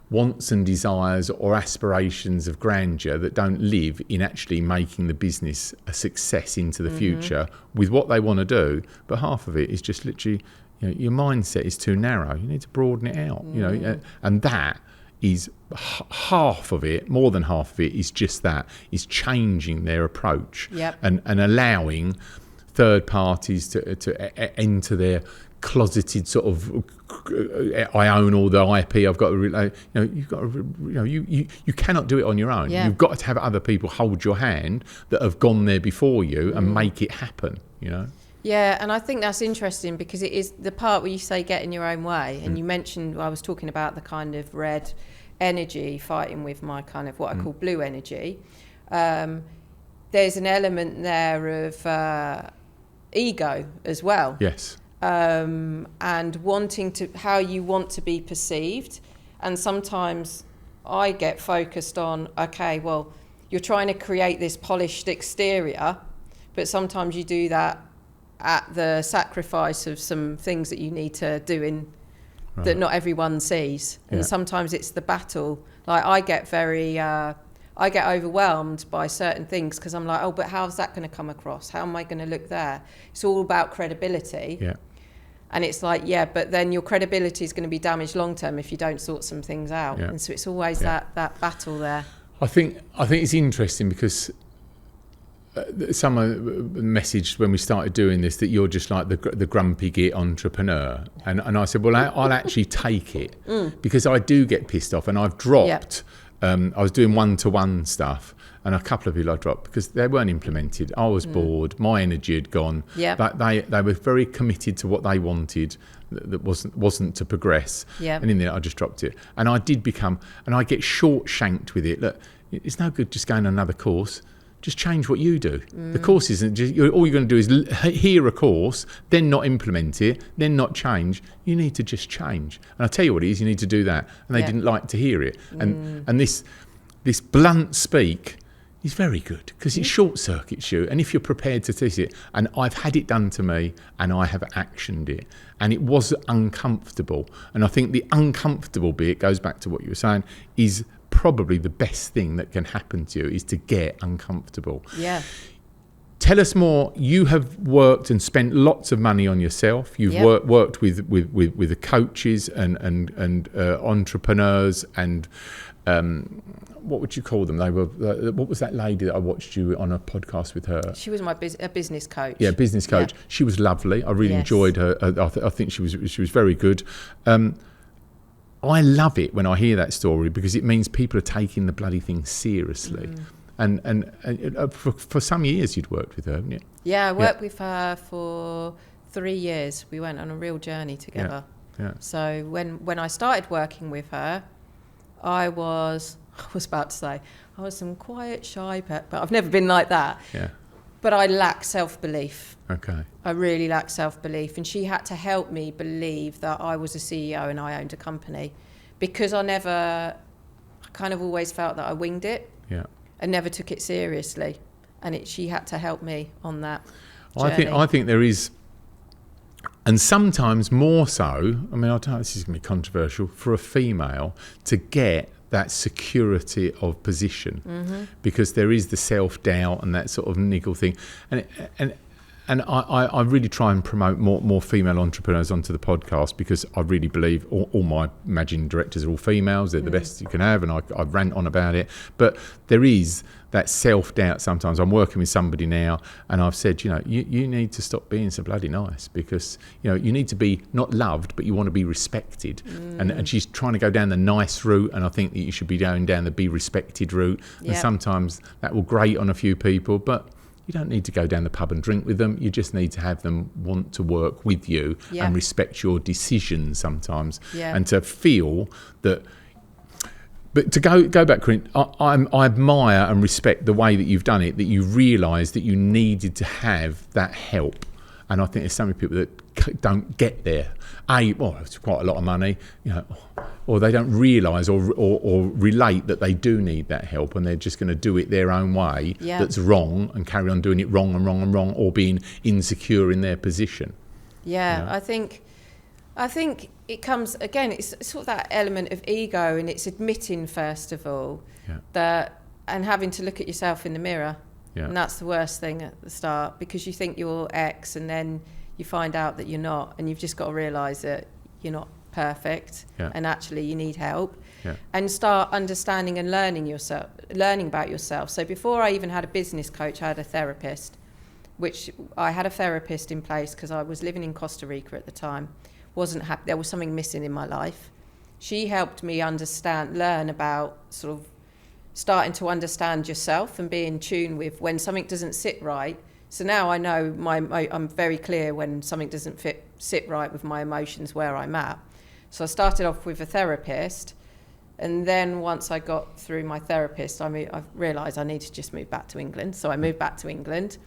wants and desires or aspirations of grandeur that don't live in actually making the business a success into the future with what they want to do. But half of it is just literally, your mindset is too narrow. You need to broaden it out, and that is half of it, more than half of it is just that, is changing their approach and allowing third parties to enter their closeted sort of, I own all the IP. I've got to, you cannot do it on your own. Yeah. You've got to have other people hold your hand that have gone there before you and make it happen. Yeah, and I think that's interesting because it is the part where you say get in your own way, and you mentioned I was talking about the kind of red energy fighting with my kind of what I call blue energy. There's an element there of ego as well. Yes. And wanting to, how you want to be perceived. And sometimes I get focused on, okay, well, you're trying to create this polished exterior, but sometimes you do that at the sacrifice of some things that you need to do in that not everyone sees. And sometimes it's the battle. Like I get overwhelmed by certain things because I'm like, oh, but how's that going to come across? How am I going to look there? It's all about credibility. Yeah. And it's like, yeah, but then your credibility is going to be damaged long term if you don't sort some things out. Yeah. And so it's always that battle there. I think it's interesting because someone messaged when we started doing this that you're just like the grumpy git entrepreneur, and I said, well, I'll actually take it because I do get pissed off, and I've dropped. I was doing one-to-one stuff, and a couple of people I dropped because they weren't implemented. I was bored, my energy had gone. But they were very committed to what they wanted. That wasn't to progress. And in the end, I just dropped it, and I did become, and I get short-shanked with it. Look, it's no good just going on another course. Just change what you do. The course isn't just, all you're going to do is hear a course, then not implement it, then not change. You need to just change. And I'll tell you what it is, you need to do that. And they didn't like to hear it. And this blunt speak is very good because it short circuits you. And if you're prepared to teach it, and I've had it done to me and I have actioned it, and it was uncomfortable. And I think the uncomfortable bit goes back to what you were saying, is probably the best thing that can happen to you is to get uncomfortable. Yeah. Tell us more. You have worked and spent lots of money on yourself. You've worked with the coaches and entrepreneurs and what would you call them? They were. What was that lady that I watched you on a podcast with her? She was a business coach. Yeah, business coach. Yeah. She was lovely. I really enjoyed her. I think she was very good. I love it when I hear that story because it means people are taking the bloody thing seriously. And for some years you'd worked with her, haven't you? Yeah, I worked with her for 3 years. We went on a real journey together. Yeah. So when I started working with her, I was about to say, I was some quiet, shy pet, but I've never been like that. Yeah. But I lack self-belief. Okay. I really lack self-belief. And she had to help me believe that I was a CEO and I owned a company. Because I kind of always felt that I winged it. Yeah. And never took it seriously. And she had to help me on that journey. I think there is, and sometimes more so, I mean, I don't know, this is going to be controversial, for a female to get that security of position, because there is the self-doubt and that sort of niggle thing, and I really try and promote more female entrepreneurs onto the podcast because I really believe all my managing directors are all females. They're the best you can have, and I rant on about it. But there is that self-doubt sometimes. I'm working with somebody now, and I've said, you need to stop being so bloody nice because, you need to be not loved, but you want to be respected. And she's trying to go down the nice route, and I think that you should be going down the be respected route. And sometimes that will grate on a few people, but you don't need to go down the pub and drink with them. You just need to have them want to work with you and respect your decisions sometimes, and to feel that. But to go back, Carina, I admire and respect the way that you've done it, that you realised that you needed to have that help. And I think there's so many people that don't get there. It's quite a lot of money, or they don't realise or relate that they do need that help, and they're just going to do it their own way. That's wrong, and carry on doing it wrong and wrong and wrong, or being insecure in their position. Yeah, I think it comes again. It's sort of that element of ego, and it's admitting first of all that, and having to look at yourself in the mirror. Yeah. And that's the worst thing at the start, because you think you're X and then you find out that you're not, and you've just got to realise that you're not perfect and actually you need help, and start understanding and learning about yourself. So before I even had a business coach, I had a therapist, which I had a therapist in place because I was living in Costa Rica at the time. Wasn't happy. There was something missing in my life. She helped me learn about sort of starting to understand yourself and be in tune with when something doesn't sit right. So now I know I'm very clear when something doesn't sit right with my emotions, where I'm at. So I started off with a therapist, and then once I got through my therapist, I realised I need to just move back to England. So I moved back to England.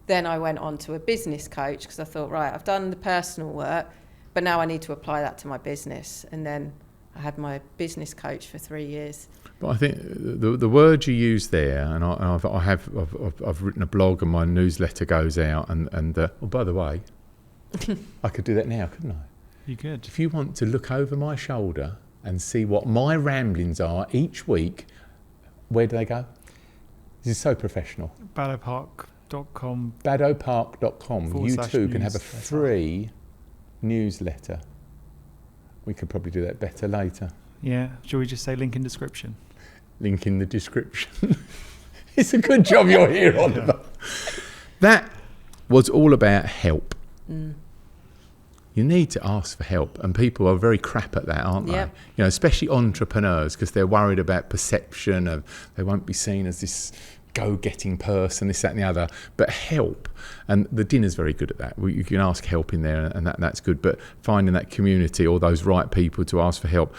Then I went on to a business coach because I thought, right, I've done the personal work, but now I need to apply that to my business. And then I had my business coach for 3 years. But I think the word you use there, and I've written a blog and my newsletter goes out, and oh, by the way, I could do that now, couldn't I? You could. If you want to look over my shoulder and see what my ramblings are each week, where do they go? This is so professional. Baddopark.com. Baddopark.com. You too can have a free newsletter. We could probably do that better later. Yeah. Shall we just say link in description? Link in the description. It's a good job you're here, Oliver. That was all about help. You need to ask for help, and people are very crap at that, aren't they? Yep. You know, especially entrepreneurs, because they're worried about perception of they won't be seen as this go-getting person, this, that, and the other. But help, and the dinner's very good at that. You can ask help in there, and that's good. But finding that community or those right people to ask for help.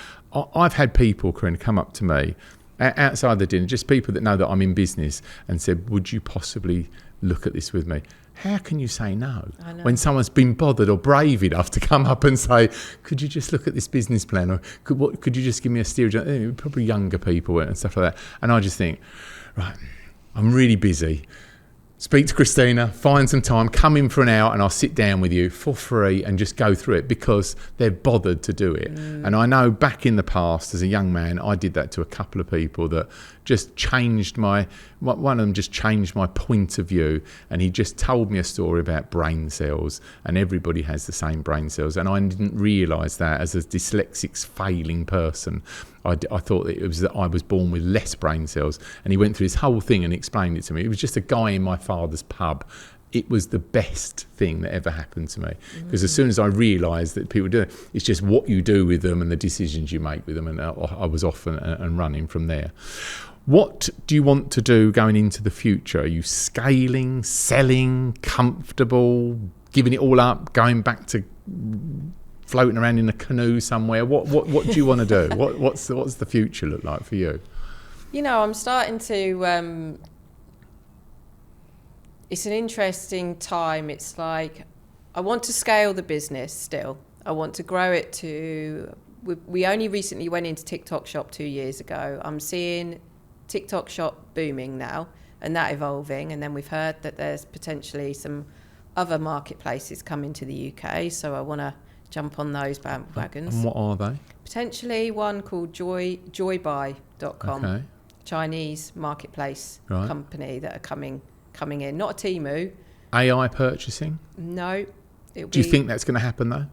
I've had people, Carina, come up to me outside the dinner, just people that know that I'm in business, and said, "Would you possibly look at this with me?" How can you say no when someone's been bothered or brave enough to come up and say, "Could you just look at this business plan, or could you just give me a steer?" Probably younger people and stuff like that. And I just think, right, I'm really busy. Speak to Christina, find some time, come in for an hour, and I'll sit down with you for free and just go through it, because they're bothered to do it. And I know back in the past, as a young man, I did that to a couple of people that just changed one of them just changed my point of view, and he just told me a story about brain cells, and everybody has the same brain cells. And I didn't realise that as a dyslexic failing person. I thought it was that I was born with less brain cells, and he went through this whole thing and explained it to me. It was just a guy in my father's pub. It was the best thing that ever happened to me, because as soon as I realised that people do it, it's just what you do with them and the decisions you make with them, and I was off and running from there. What do you want to do going into the future? Are you scaling, selling, comfortable, giving it all up, going back to floating around in a canoe somewhere? What do you want to do? What's the future look like for you? You know, I'm starting to. It's an interesting time. It's like I want to scale the business still. I want to grow it to. We only recently went into TikTok Shop 2 years ago. I'm seeing TikTok Shop booming now, and that evolving. And then we've heard that there's potentially some other marketplaces coming to the UK. So I want to jump on those bandwagons. And what are they? Potentially one called joybuy.com, okay. Chinese marketplace company that are coming in. Not a Temu. AI purchasing? No. Do you think that's going to happen though?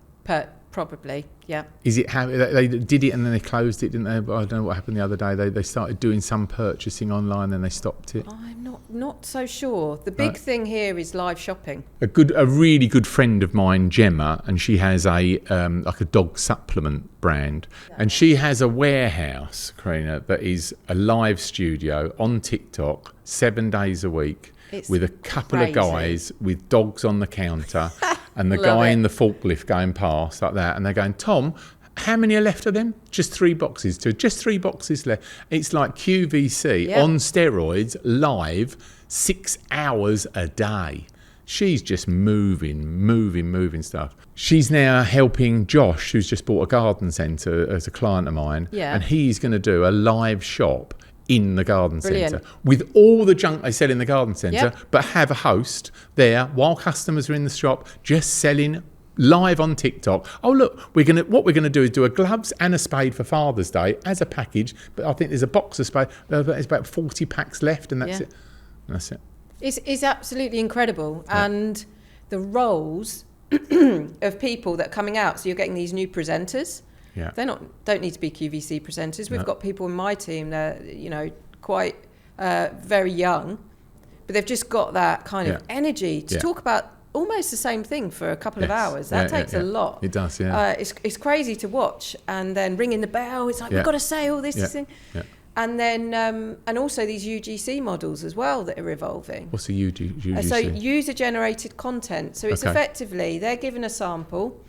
Probably, yeah. Is it how they did it and then they closed it, didn't they? I don't know what happened the other day. They started doing some purchasing online and they stopped it. I'm not so sure. The big thing here is live shopping. A really good friend of mine, Gemma, and she has a like a dog supplement brand, and she has a warehouse, Carina, that is a live studio on TikTok 7 days a week. With a couple of guys with dogs on the counter and the guy in the forklift going past like that, and they're going, "Tom, how many are left of them?" "Just 3 boxes." Just 3 boxes left. It's like QVC on steroids, live, 6 hours a day. She's just moving stuff. She's now helping Josh, who's just bought a garden centre as a client of mine, and he's going to do a live shop in the garden centre with all the junk they sell in the garden centre, but have a host there while customers are in the shop just selling live on TikTok. "Oh look, what we're gonna do is do a gloves and a spade for Father's Day as a package, but I think there's a box of spade. There's about 40 packs left, and that's it." And that's it. It's absolutely incredible, and the roles of people that are coming out. So you're getting these new presenters. Yeah. They don't need to be QVC presenters. We've got people in my team that quite very young, but but they've just got that kind of energy to talk about almost the same thing for a couple of hours. That takes a lot. It does, yeah. It's crazy to watch, and then ringing the bell, it's like, we've got to say all this thing. Yeah. And then, and also these UGC models as well that are evolving. What's the UGC? So user-generated content. So it's effectively, they're given a sample,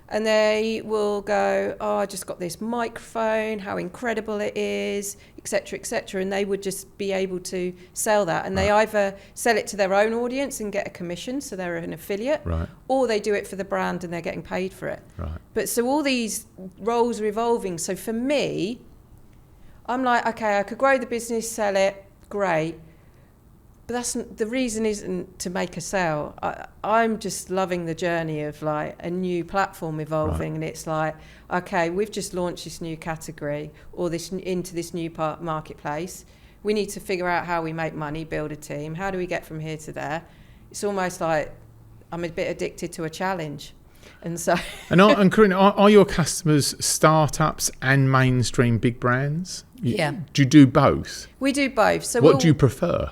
and they will go, I just got this microphone, how incredible it is, et cetera, and they would just be able to sell that. And they either sell it to their own audience and get a commission, so they're an affiliate, or they do it for the brand and they're getting paid for it. But so all these roles are evolving. So for me, I'm like, okay, I could grow the business, sell it, great. But the reason isn't to make a sale. I'm just loving the journey of like a new platform evolving, and it's like, okay, we've just launched this new category or into this new marketplace. We need to figure out how we make money, build a team. How do we get from here to there? It's almost like I'm a bit addicted to a challenge, and so. and Carina, are your customers startups and mainstream big brands? Yeah. Do you do both? We do both. So what do you prefer?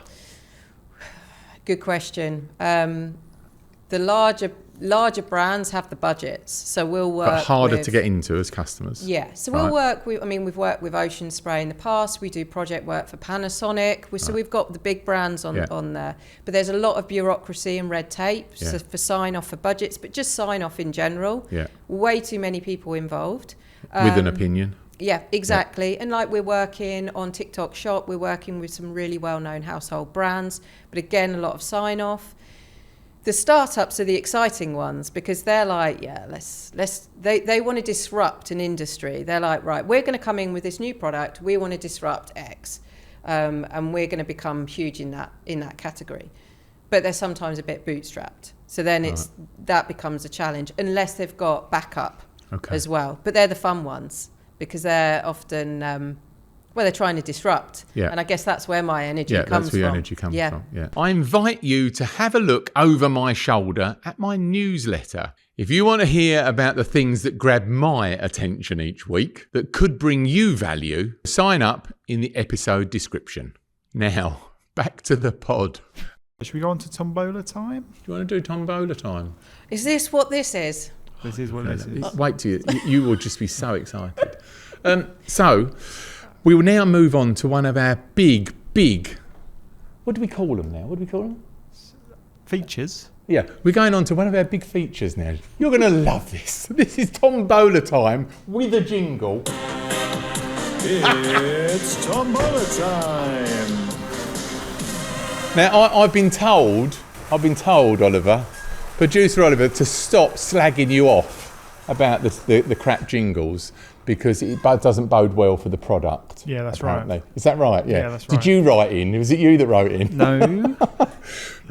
Good question. The larger brands have the budgets, so we'll work. But harder to get into as customers. Yeah, so we'll work with. I mean, we've worked with Ocean Spray in the past. We do project work for Panasonic. So we've got the big brands on there. But there's a lot of bureaucracy and red tape for sign off for budgets, but just sign off in general. Yeah. Way too many people involved. With an opinion. Yeah, exactly. And like we're working on TikTok Shop, we're working with some really well-known household brands, but again, a lot of sign-off. The startups are the exciting ones because they're like, they want to disrupt an industry. They're like, right, we're going to come in with this new product. We want to disrupt X, and we're going to become huge in that category. But they're sometimes a bit bootstrapped. So then that becomes a challenge unless they've got backup as well. But they're the fun ones, because they're often, they're trying to disrupt. Yeah. And I guess that's where my energy comes from. Yeah, that's where your energy comes from. Yeah. I invite you to have a look over my shoulder at my newsletter. If you want to hear about the things that grab my attention each week that could bring you value, sign up in the episode description. Now, back to the pod. Should we go on to Tombola time? Do you want to do Tombola time? Is this what this is? This is what this is. Wait till you will just be so excited. So we will now move on to one of our big, what do we call them now? What do we call them? Features. Yeah, we're going on to one of our big features now. You're going to love this. This is Tombola time with a jingle. It's Tombola time. Now, I've been told, Oliver, Producer Oliver, to stop slagging you off about the crap jingles because it doesn't bode well for the product. Yeah, that's apparently. right. Is that right? Yeah, that's right. Did you write in? Was it you that wrote in? No.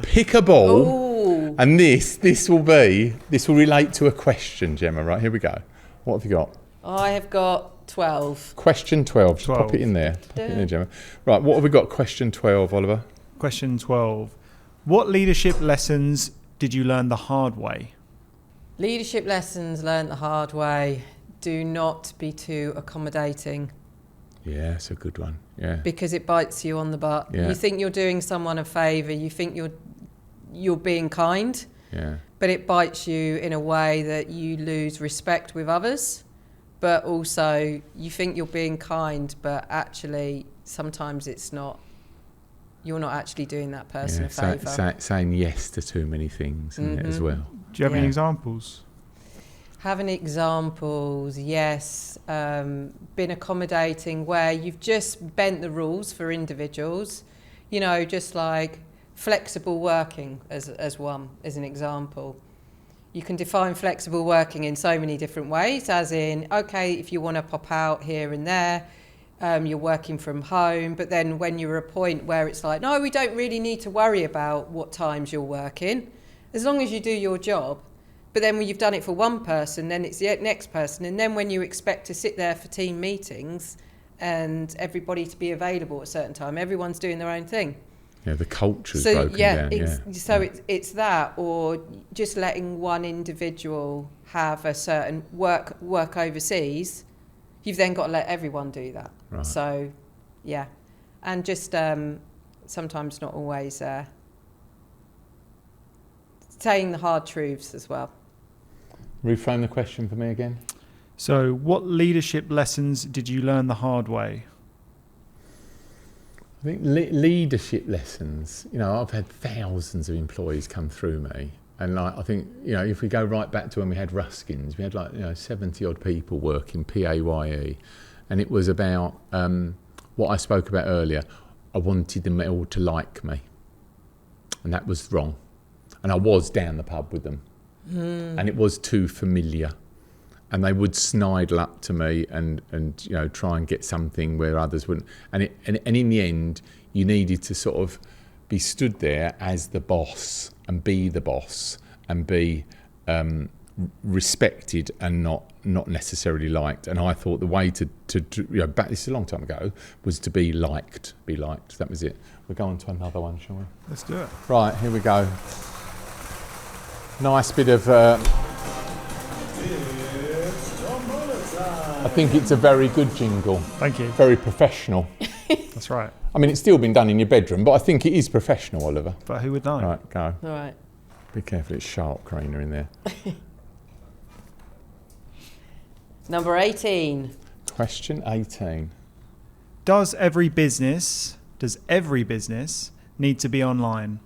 Pick a ball. Ooh. And this will relate to a question, Gemma. Right, here we go. What have you got? I have got 12. Question 12. Just pop it in there. Pop it in there, Gemma. Right, what have we got? Question 12, Oliver. Question 12. What leadership lessons did you learn the hard way? Leadership lessons learned the hard way. Do not be too accommodating. Yeah, it's a good one. Yeah. Because it bites you on the butt. Yeah. You think you're doing someone a favour. You think you're being kind. Yeah. But it bites you in a way that you lose respect with others. But also you think you're being kind, but actually sometimes it's not. You're not actually doing that person a favour. Saying yes to too many things as well. Do you have any examples? Having examples, yes. Been accommodating where you've just bent the rules for individuals. You know, just like flexible working as an example. You can define flexible working in so many different ways, as in, okay, if you want to pop out here and there, you're working from home, but then when you're at a point where it's like, no, we don't really need to worry about what times you're working, as long as you do your job. But then when you've done it for one person, then it's the next person. And then when you expect to sit there for team meetings and everybody to be available at a certain time, everyone's doing their own thing. Yeah, the culture's broken down. So it's that, or just letting one individual have a certain work overseas. You've then got to let everyone do that. Right. So, yeah. And just sometimes not always saying the hard truths as well. Reframe the question for me again. So what leadership lessons did you learn the hard way? I think leadership lessons, I've had thousands of employees come through me. And I think, if we go right back to when we had Ruskins, we had 70 odd people working PAYE. And it was about what I spoke about earlier. I wanted them all to like me. And that was wrong. And I was down the pub with them. And it was too familiar. And they would snidle up to me and try and get something where others wouldn't. And in the end, you needed to sort of be stood there as the boss and be the boss and be respected and not necessarily liked. And I thought the way to back, this is a long time ago, was to be liked. Be liked. That was it. We'll go on to another one, shall we? Let's do it. Right, here we go. Nice bit of. I think it's a very good jingle. Thank you. Very professional. That's right. I mean, it's still been done in your bedroom, but I think it is professional, Oliver. But who would know? Right, go. All right. Be careful, it's sharp, Carina, in there. Number 18. Question 18. Does every business need to be online?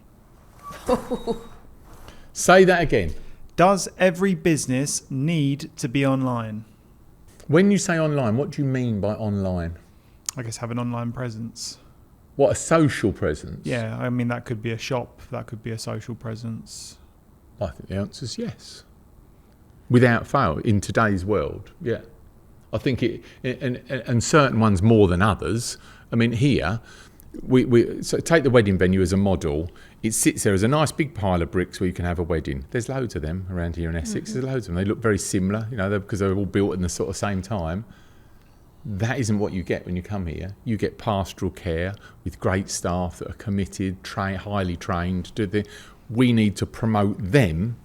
Say that again. Does every business need to be online? When you say online, what do you mean by online? I guess have an online presence. What, a social presence? Yeah, I mean, that could be a shop, that could be a social presence. I think the answer is yes. Without fail, in today's world, yeah. I think and certain ones more than others. I mean, here, so take the wedding venue as a model. It sits there as a nice big pile of bricks where you can have a wedding. There's loads of them around here in Essex. There's loads of them. They look very similar, because they're all built in the sort of same time. That isn't what you get when you come here. You get pastoral care with great staff that are committed, highly trained. We need to promote them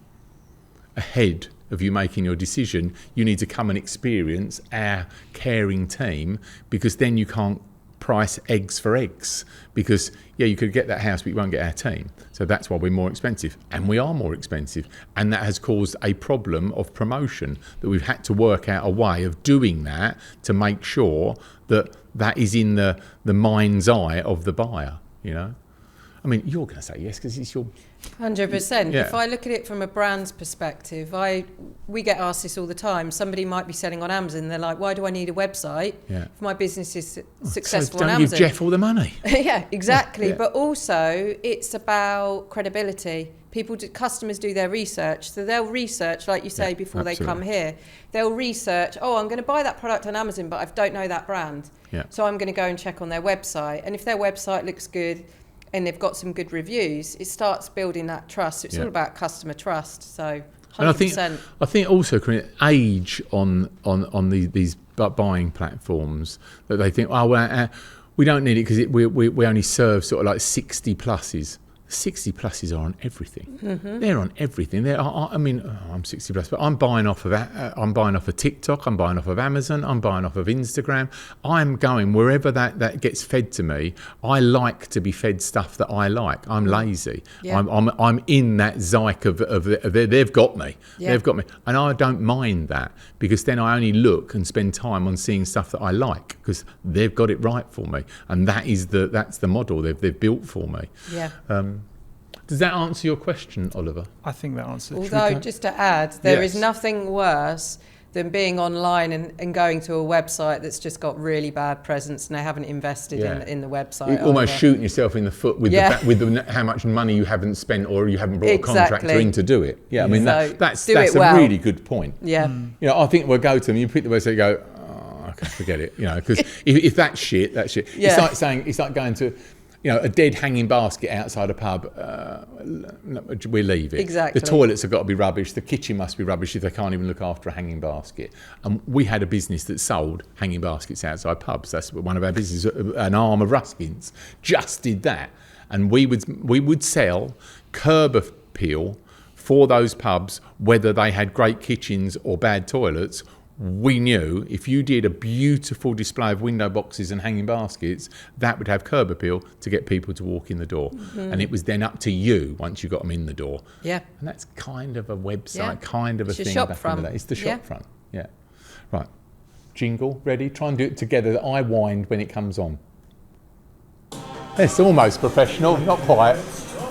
ahead of you making your decision. You need to come and experience our caring team, because then you can't price eggs for eggs, because you could get that house but you won't get our team. So that's why we're more expensive, and we are more expensive, and that has caused a problem of promotion that we've had to work out a way of doing that to make sure that is in the mind's eye of the buyer. I mean, you're going to say yes because it's your 100%. Yeah. If I look at it from a brand's perspective, we get asked this all the time. Somebody might be selling on Amazon. They're like, why do I need a website if my business is successful on Amazon? Don't give Jeff all the money. Yeah, exactly. Yeah. But also, it's about credibility. Customers do their research. So they'll research, like you say, before they come here. They'll research, I'm going to buy that product on Amazon, but I don't know that brand. Yeah. So I'm going to go and check on their website. And if their website looks good, and they've got some good reviews, it starts building that trust. It's all about customer trust. So 100%. And I think also age on these buying platforms, that they think, we don't need it because we only serve sort of like 60 pluses. 60 pluses are on everything. Mm-hmm. They're on everything. I'm 60 plus, but I'm buying off of TikTok. I'm buying off of Amazon. I'm buying off of Instagram. I'm going wherever that gets fed to me. I like to be fed stuff that I like. I'm lazy. Yeah. I'm in that zyke of they've got me. Yeah. They've got me, and I don't mind that, because then I only look and spend time on seeing stuff that I like, because they've got it right for me, and that's the model they've built for me. Yeah. Does that answer your question, Oliver? I think that answers. Although, just to add, there is nothing worse than being online and going to a website that's just got really bad presence and they haven't invested in the website. You're almost shooting yourself in the foot with how much money you haven't spent, or you haven't brought a contractor in to do it. Yeah, I mean, that's a really good point. Yeah. I think we'll go to them, you pick the website and go, okay, forget it. Because if that's shit, that's shit. Yeah. It's like going to... a dead hanging basket outside a pub, we leave it. Exactly. The toilets have got to be rubbish. The kitchen must be rubbish if they can't even look after a hanging basket. And we had a business that sold hanging baskets outside pubs. That's one of our businesses, an arm of Ruskins, just did that. And we would sell curb appeal for those pubs, whether they had great kitchens or bad toilets. we knew if you did a beautiful display of window boxes and hanging baskets, that would have curb appeal to get people to walk in the door. And it was then up to you once you got them in the door. Yeah. And that's kind of a website, kind of a thing back in the day. It's the shop front. Yeah. Right. Jingle, ready? Try and do it together. That I wind when it comes on. It's almost professional, not quite.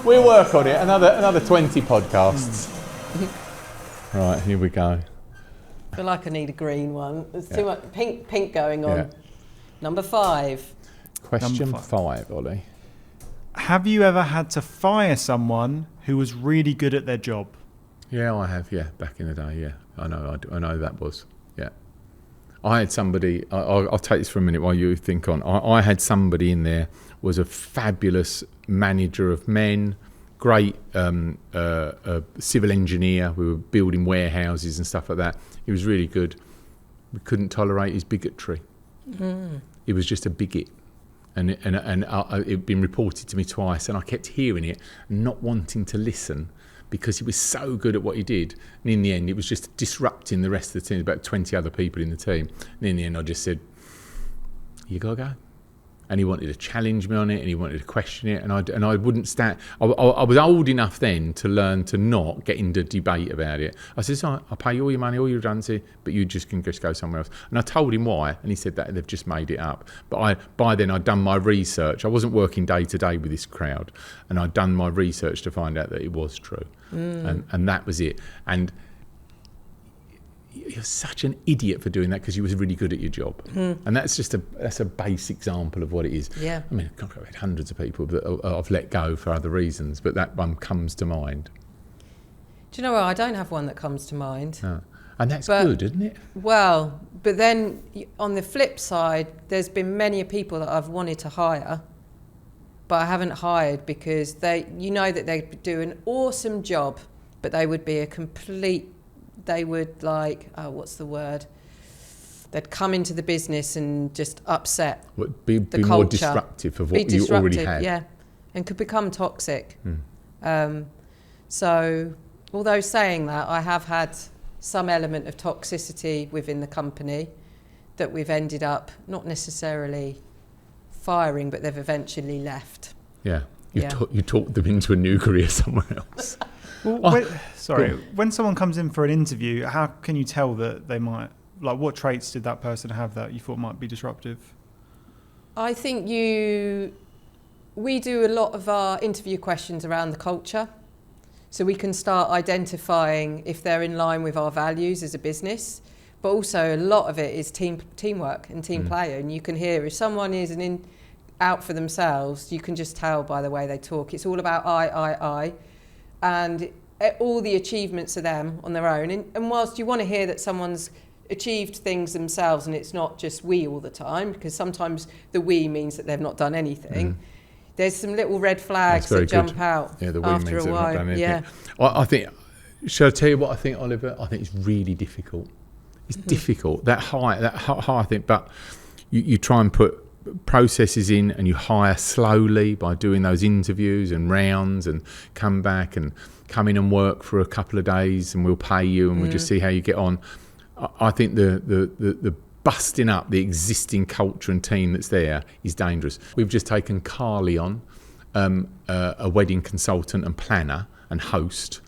We'll work on it. Another 20 podcasts. Right, here we go. I feel like I need a green one. There's too much pink going on. Yeah. Number 5. Question 5, Ollie. Have you ever had to fire someone who was really good at their job? Yeah, I have. Yeah, back in the day. Yeah, I know that was. Yeah, I had somebody. I'll take this for a minute while you think on. I had somebody in there, was a fabulous manager of men, great civil engineer. We were building warehouses and stuff like that. He was really good. We couldn't tolerate his bigotry. He was just a bigot. And it'd been reported to me twice, and I kept hearing it, not wanting to listen, because he was so good at what he did. And in the end, it was just disrupting the rest of the team, about 20 other people in the team. And in the end, I just said, you gotta go. And he wanted to challenge me on it, and he wanted to question it, and I wouldn't stand. I was old enough then to learn to not get into debate about it. I said, "So I'll pay you all your money, all your redundancy, but you just can just go somewhere else." And I told him why, and he said that they've just made it up. But by then I'd done my research. I wasn't working day to day with this crowd, and I'd done my research to find out that it was true, and that was it. And you're such an idiot for doing that because you was really good at your job. And that's a base example of what it is. Yeah. I mean, I've had hundreds of people that I've let go for other reasons, but that one comes to mind. Do you know what? I don't have one that comes to mind. No. And that's good, isn't it? Well, but then on the flip side, there's been many people that I've wanted to hire, but I haven't hired because that they do an awesome job, but they would be they would what's the word? They'd come into the business and just upset be the culture. More disruptive of what you already had. Yeah, and could become toxic. So, although saying that, I have had some element of toxicity within the company that we've ended up not necessarily firing, but they've eventually left. Yeah, you talked them into a new career somewhere else. Well, when someone comes in for an interview, how can you tell that they might, what traits did that person have that you thought might be disruptive? I think we do a lot of our interview questions around the culture, so we can start identifying if they're in line with our values as a business, but also a lot of it is teamwork and team play, and you can hear if someone is out for themselves, you can just tell by the way they talk. It's all about I. And all the achievements are them on their own. And whilst you want to hear that someone's achieved things themselves and it's not just we all the time, because sometimes the we means that they've not done anything, there's some little red flags that jump out after a while. Yeah. I think, shall I tell you what I think, Oliver? I think it's really difficult. It's difficult, that high, I think, but you try and put processes in and you hire slowly by doing those interviews and rounds and come back and come in and work for a couple of days and we'll pay you and we'll just see how you get on. I think the busting up the existing culture and team that's there is dangerous. We've just taken Carly on, a wedding consultant and planner and host.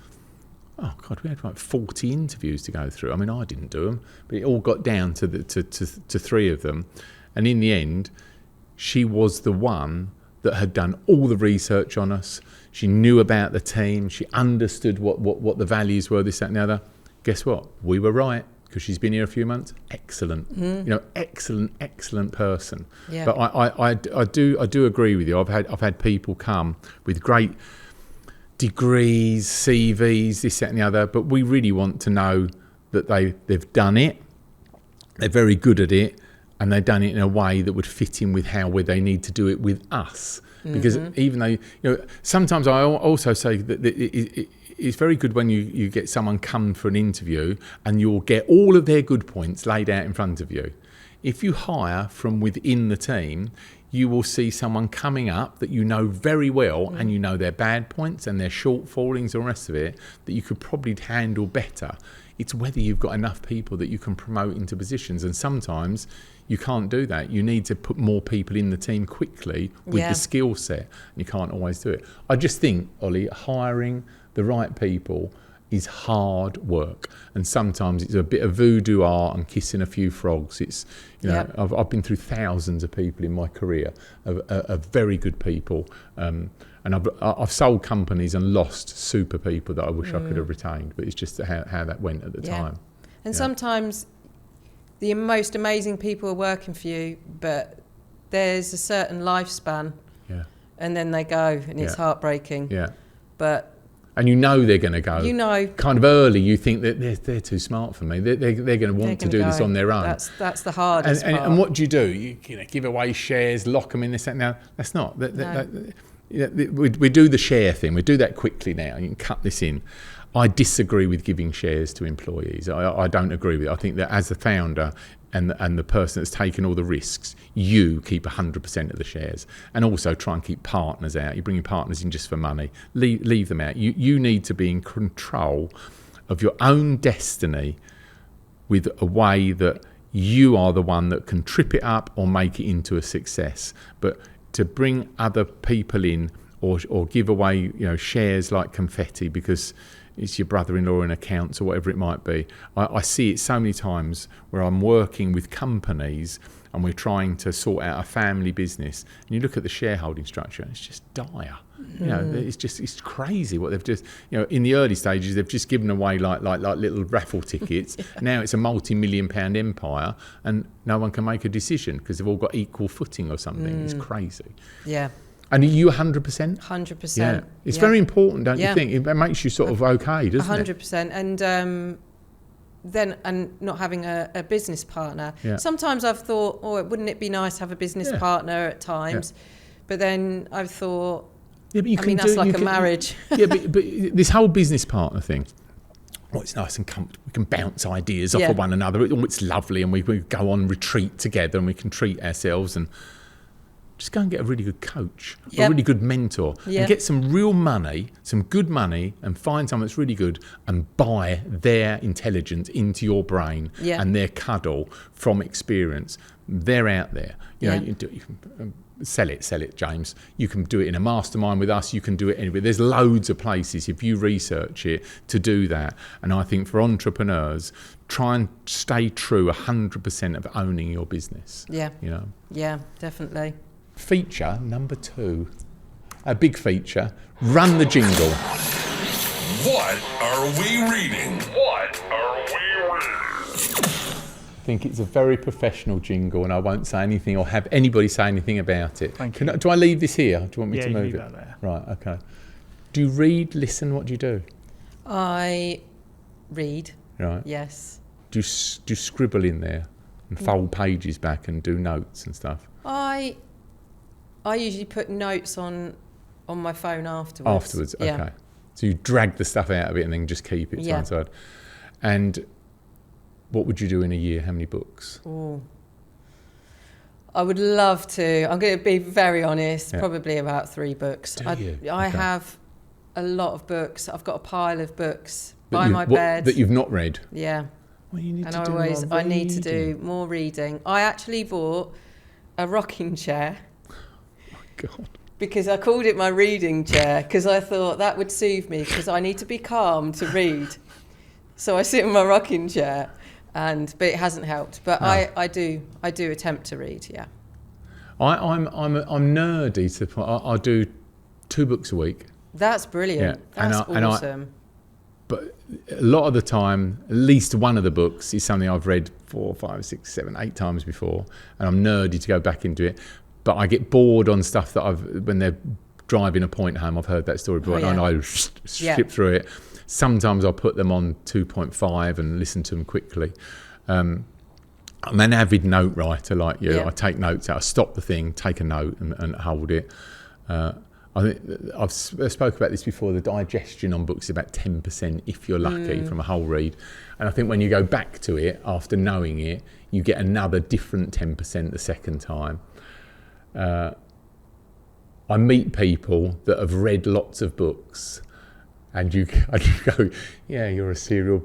Oh God, we had 40 interviews to go through. I mean, I didn't do them, but it all got down to 3 of them. And in the end, she was the one that had done all the research on us. She knew about the team. She understood what the values were, this, that, and the other. Guess what? We were right because she's been here a few months. Excellent, excellent person. Yeah. But I do agree with you. I've had people come with great degrees, CVs, this, that, and the other. But we really want to know that they've done it. They're very good at it. And they've done it in a way that would fit in with how they need to do it with us. Because even though, sometimes I also say that it's very good when you get someone come for an interview and you'll get all of their good points laid out in front of you. If you hire from within the team, you will see someone coming up that you know very well and you know their bad points and their shortfallings and the rest of it that you could probably handle better. It's whether you've got enough people that you can promote into positions. And sometimes you can't do that. You need to put more people in the team quickly with the skill set. And you can't always do it. I just think, Ollie, hiring the right people is hard work, and sometimes it's a bit of voodoo art and kissing a few frogs. It's, you know, I've been through thousands of people in my career, of very good people, and I've sold companies and lost super people that I wish I could have retained, but it's just how that went at the time. And sometimes the most amazing people are working for you, but there's a certain lifespan, and then they go, and it's heartbreaking. And you know they're going to go. You know, kind of early, you think that they're too smart for me. They're going to want to do this on their own. That's the hardest part. And what do? You know, give away shares, lock them in this. Now that's not. We do the share thing. We do that quickly now. You can cut this in. I disagree with giving shares to employees. I don't agree with it. I think that as the founder and the person that's taken all the risks, you keep 100% of the shares, and also try and keep partners out. You're bringing partners in just for money. Leave them out. You need to be in control of your own destiny with a way that you are the one that can trip it up or make it into a success. But to bring other people in or give away, you know, shares like confetti because it's your brother-in-law in accounts or whatever it might be. I see it so many times where I'm working with companies and we're trying to sort out a family business, and you look at the shareholding structure and it's just dire. You know, it's crazy what they've just, you know, in the early stages they've just given away like little raffle tickets. Now it's a multi-million pound empire and no one can make a decision because they've all got equal footing or something. It's crazy. And are you 100%? 100%. Yeah. It's very important, don't you think? It makes you sort of okay, doesn't 100%. And then not having a business partner. Sometimes I've thought, wouldn't it be nice to have a business partner at times? But then I've thought, that's like a marriage. But this whole business partner thing, it's nice and comfortable. We can bounce ideas off of one another. It's lovely, and we go on retreat together and we can treat ourselves and just go and get a really good coach, a really good mentor, and get some real money, some good money, and find someone that's really good and buy their intelligence into your brain and their cuddle from experience. They're out there. You know, you can sell it, James. You can do it in a mastermind with us. You can do it anywhere. There's loads of places, if you research it, to do that. And I think for entrepreneurs, try and stay true 100% of owning your business. You know? Yeah, definitely. Feature number 2, a big feature. Run the jingle. What are we reading? What are we reading? I think it's a very professional jingle, and I won't say anything or have anybody say anything about it. Thank you. Do I leave this here? Do you want me to move leave it? that there. Right, okay. Do you read, listen, what do you do? I read. Right. Yes. Do you scribble in there and fold pages back and do notes and stuff? I usually put notes on my phone afterwards. Okay. So you drag the stuff out of it and then just keep it to one side. And what would you do in a year? How many books? I would love to. I'm going to be very honest. Probably about 3 books. I have a lot of books. I've got a pile of books by my bed that you've not read. Yeah. Well, you need and to do more reading. I need to do more reading. I actually bought a rocking chair. God. Because I called it my reading chair because I thought that would soothe me because I need to be calm to read. So I sit in my rocking chair, but it hasn't helped. But no. I do attempt to read. Yeah. I'm nerdy. I do 2 books a week. That's brilliant. Yeah. That's awesome. But a lot of the time, at least one of the books is something I've read 4, 5, 6, 7, 8 times before, and I'm nerdy to go back into it. But I get bored on stuff that when they're driving a point home, I've heard that story before, and I skip through it. Sometimes I'll put them on 2.5 and listen to them quickly. I'm an avid note writer like you. I take notes out. I stop the thing, take a note and hold it. I think I've spoke about this before. The digestion on books is about 10% if you're lucky from a whole read. And I think when you go back to it after knowing it, you get another different 10% the second time. I meet people that have read lots of books, and you go, yeah, you're a serial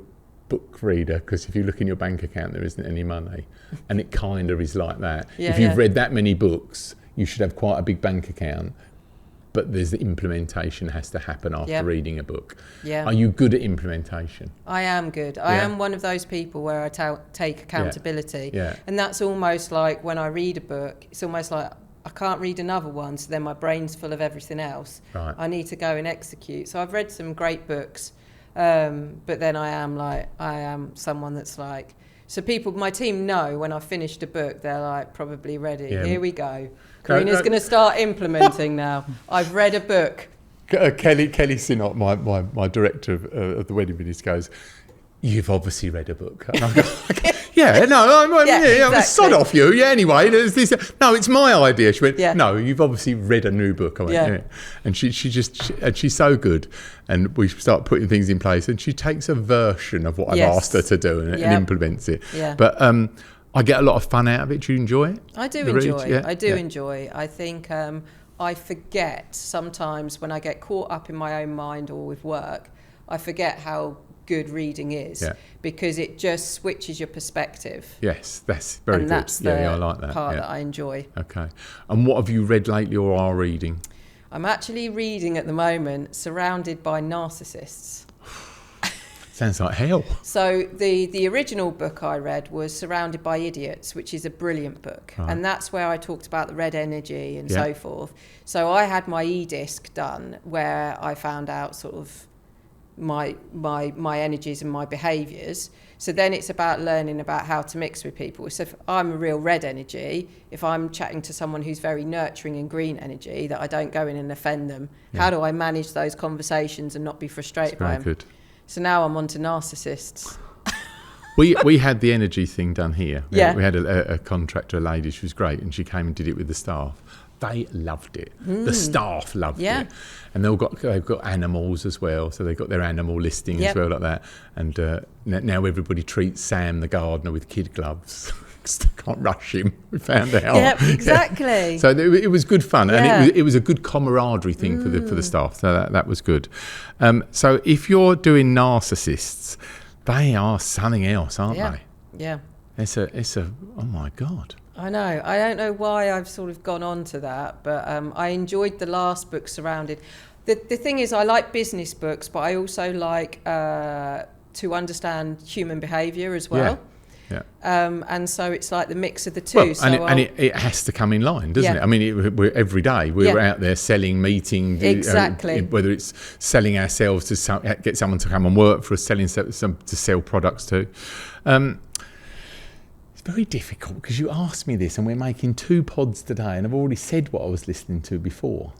book reader, because if you look in your bank account, there isn't any money. And it kind of is like that. Yeah, if you've read that many books, you should have quite a big bank account. But there's the implementation has to happen after reading a book. Yeah. Are you good at implementation? I am good. I am one of those people where I take accountability. Yeah. And that's almost like when I read a book, it's almost like I can't read another one, so then my brain's full of everything else. Right. I need to go and execute. So I've read some great books, but then I am someone that's like, so my team know when I've finished a book, they're like probably ready. Yeah. Here we go. Karina's going to start implementing now. I've read a book. Kelly Sinnott, my director of the wedding videos, goes, "You've obviously read a book." And I go, exactly. Sod off you. Yeah, anyway, there's this. No, it's my idea. She went, "No, you've obviously read a new book." I went, "Yeah." And she's so good. And we start putting things in place, and she takes a version of what I've asked her to do and implements it. Yeah. But I get a lot of fun out of it. Do you enjoy it? I do enjoy. I think I forget sometimes when I get caught up in my own mind or with work, I forget how good reading is because it just switches your perspective. Yes, that's very good. That's the I like that part that I enjoy. Okay. And what have you read lately or are reading? I'm actually reading at the moment Surrounded by Narcissists. Sounds like hell. So the original book I read was Surrounded by Idiots, which is a brilliant book. Right. And that's where I talked about the red energy and so forth. So I had my e-disc done where I found out sort of my energies and my behaviours. So then it's about learning about how to mix with people. So if I'm a real red energy, if I'm chatting to someone who's very nurturing and green energy, that I don't go in and offend them, how do I manage those conversations and not be frustrated by them? Very good. So now I'm on to narcissists. We had the energy thing done here. We Yeah. had a contractor, a lady, she was great, and she came and did it with the staff. They loved it. The staff loved it. And they've got animals as well, so they've got their animal listing as well like that. And now everybody treats Sam the gardener with kid gloves. Can't rush him. We found out. Yeah, exactly. Yeah. So it was good fun, and it was a good camaraderie thing for the staff. So that was good. So if you're doing narcissists, they are something else, aren't they? Yeah. It's a oh my God. I know. I don't know why I've sort of gone on to that, but I enjoyed the last book, Surrounded. The thing is, I like business books, but I also like to understand human behaviour as well. Yeah. And so it's like the mix of the two. Well, and it has to come in line, doesn't it? I mean, we're every day we're out there selling, meeting, exactly. Whether it's selling ourselves to get someone to come and work for us, selling some to sell products to. It's very difficult because you asked me this, and we're making 2 pods today, and I've already said what I was listening to before.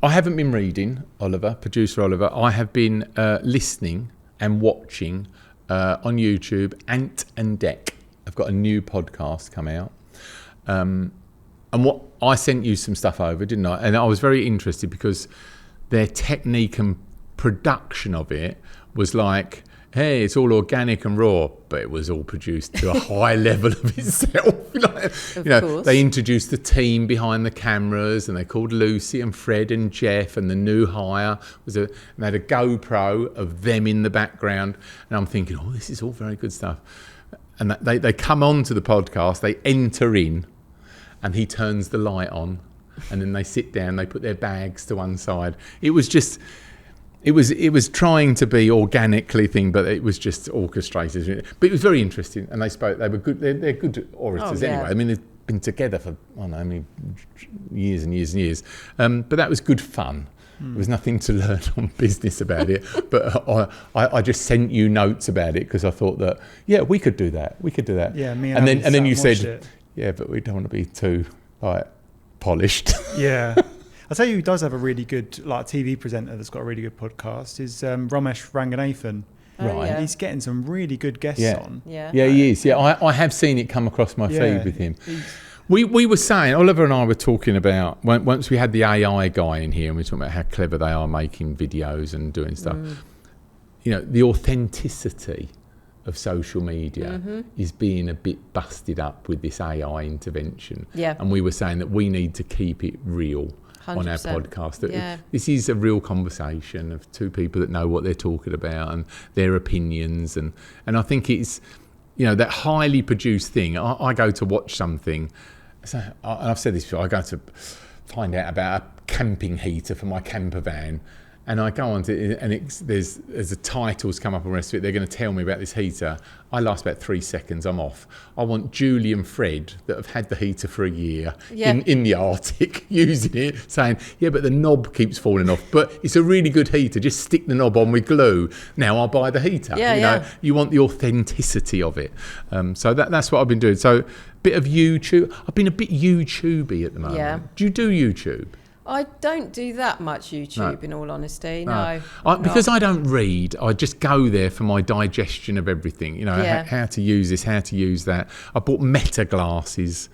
I haven't been reading, producer Oliver. I have been listening and watching. On YouTube, Ant and Dec. I've got a new podcast come out. And what I sent you some stuff over, didn't I? And I was very interested because their technique and production of it was like, hey, it's all organic and raw, but it was all produced to a high level of itself. Of course. They introduced the team behind the cameras, and they called Lucy and Fred and Jeff, and the new hire they had a GoPro of them in the background. And I'm thinking, oh, this is all very good stuff. And they come on to the podcast, they enter in, and he turns the light on, and then they sit down, they put their bags to one side. It was just... It was trying to be organically thing, but it was just orchestrated. But it was very interesting, and they were good. They're good orators anyway. I mean, they've been together for years and years and years. But that was good fun. There was nothing to learn on business about it, but I just sent you notes about it because I thought that we could do that. Yeah, me and then you said but we don't want to be too polished. Yeah. I'll tell you who does have a really good TV presenter that's got a really good podcast is Ramesh Ranganathan. Right. Yeah. He's getting some really good guests on. Yeah, he is. Yeah, I have seen it come across my feed with him. We were saying, Oliver and I were talking about, once we had the AI guy in here and we were talking about how clever they are making videos and doing stuff, the authenticity of social media is being a bit busted up with this AI intervention. Yeah. And we were saying that we need to keep it real. on our 100%. podcast. Yeah. This is a real conversation of two people that know what they're talking about and their opinions. And I think it's, that highly produced thing. I go to watch something, and I've said this before, I go to find out about a camping heater for my camper van. And I go on to, and there's the titles come up and the rest of it. They're going to tell me about this heater. I last about 3 seconds. I'm off. I want Julie and Fred that have had the heater for a year in the Arctic using it, saying, yeah, but the knob keeps falling off. But it's a really good heater. Just stick the knob on with glue. Now I'll buy the heater. You want the authenticity of it. So that's what I've been doing. So bit of YouTube. I've been a bit YouTubey at the moment. Yeah. Do you do YouTube? I don't do that much YouTube, in all honesty. No. Because I don't read, I just go there for my digestion of everything. How to use this, how to use that. I bought Meta glasses,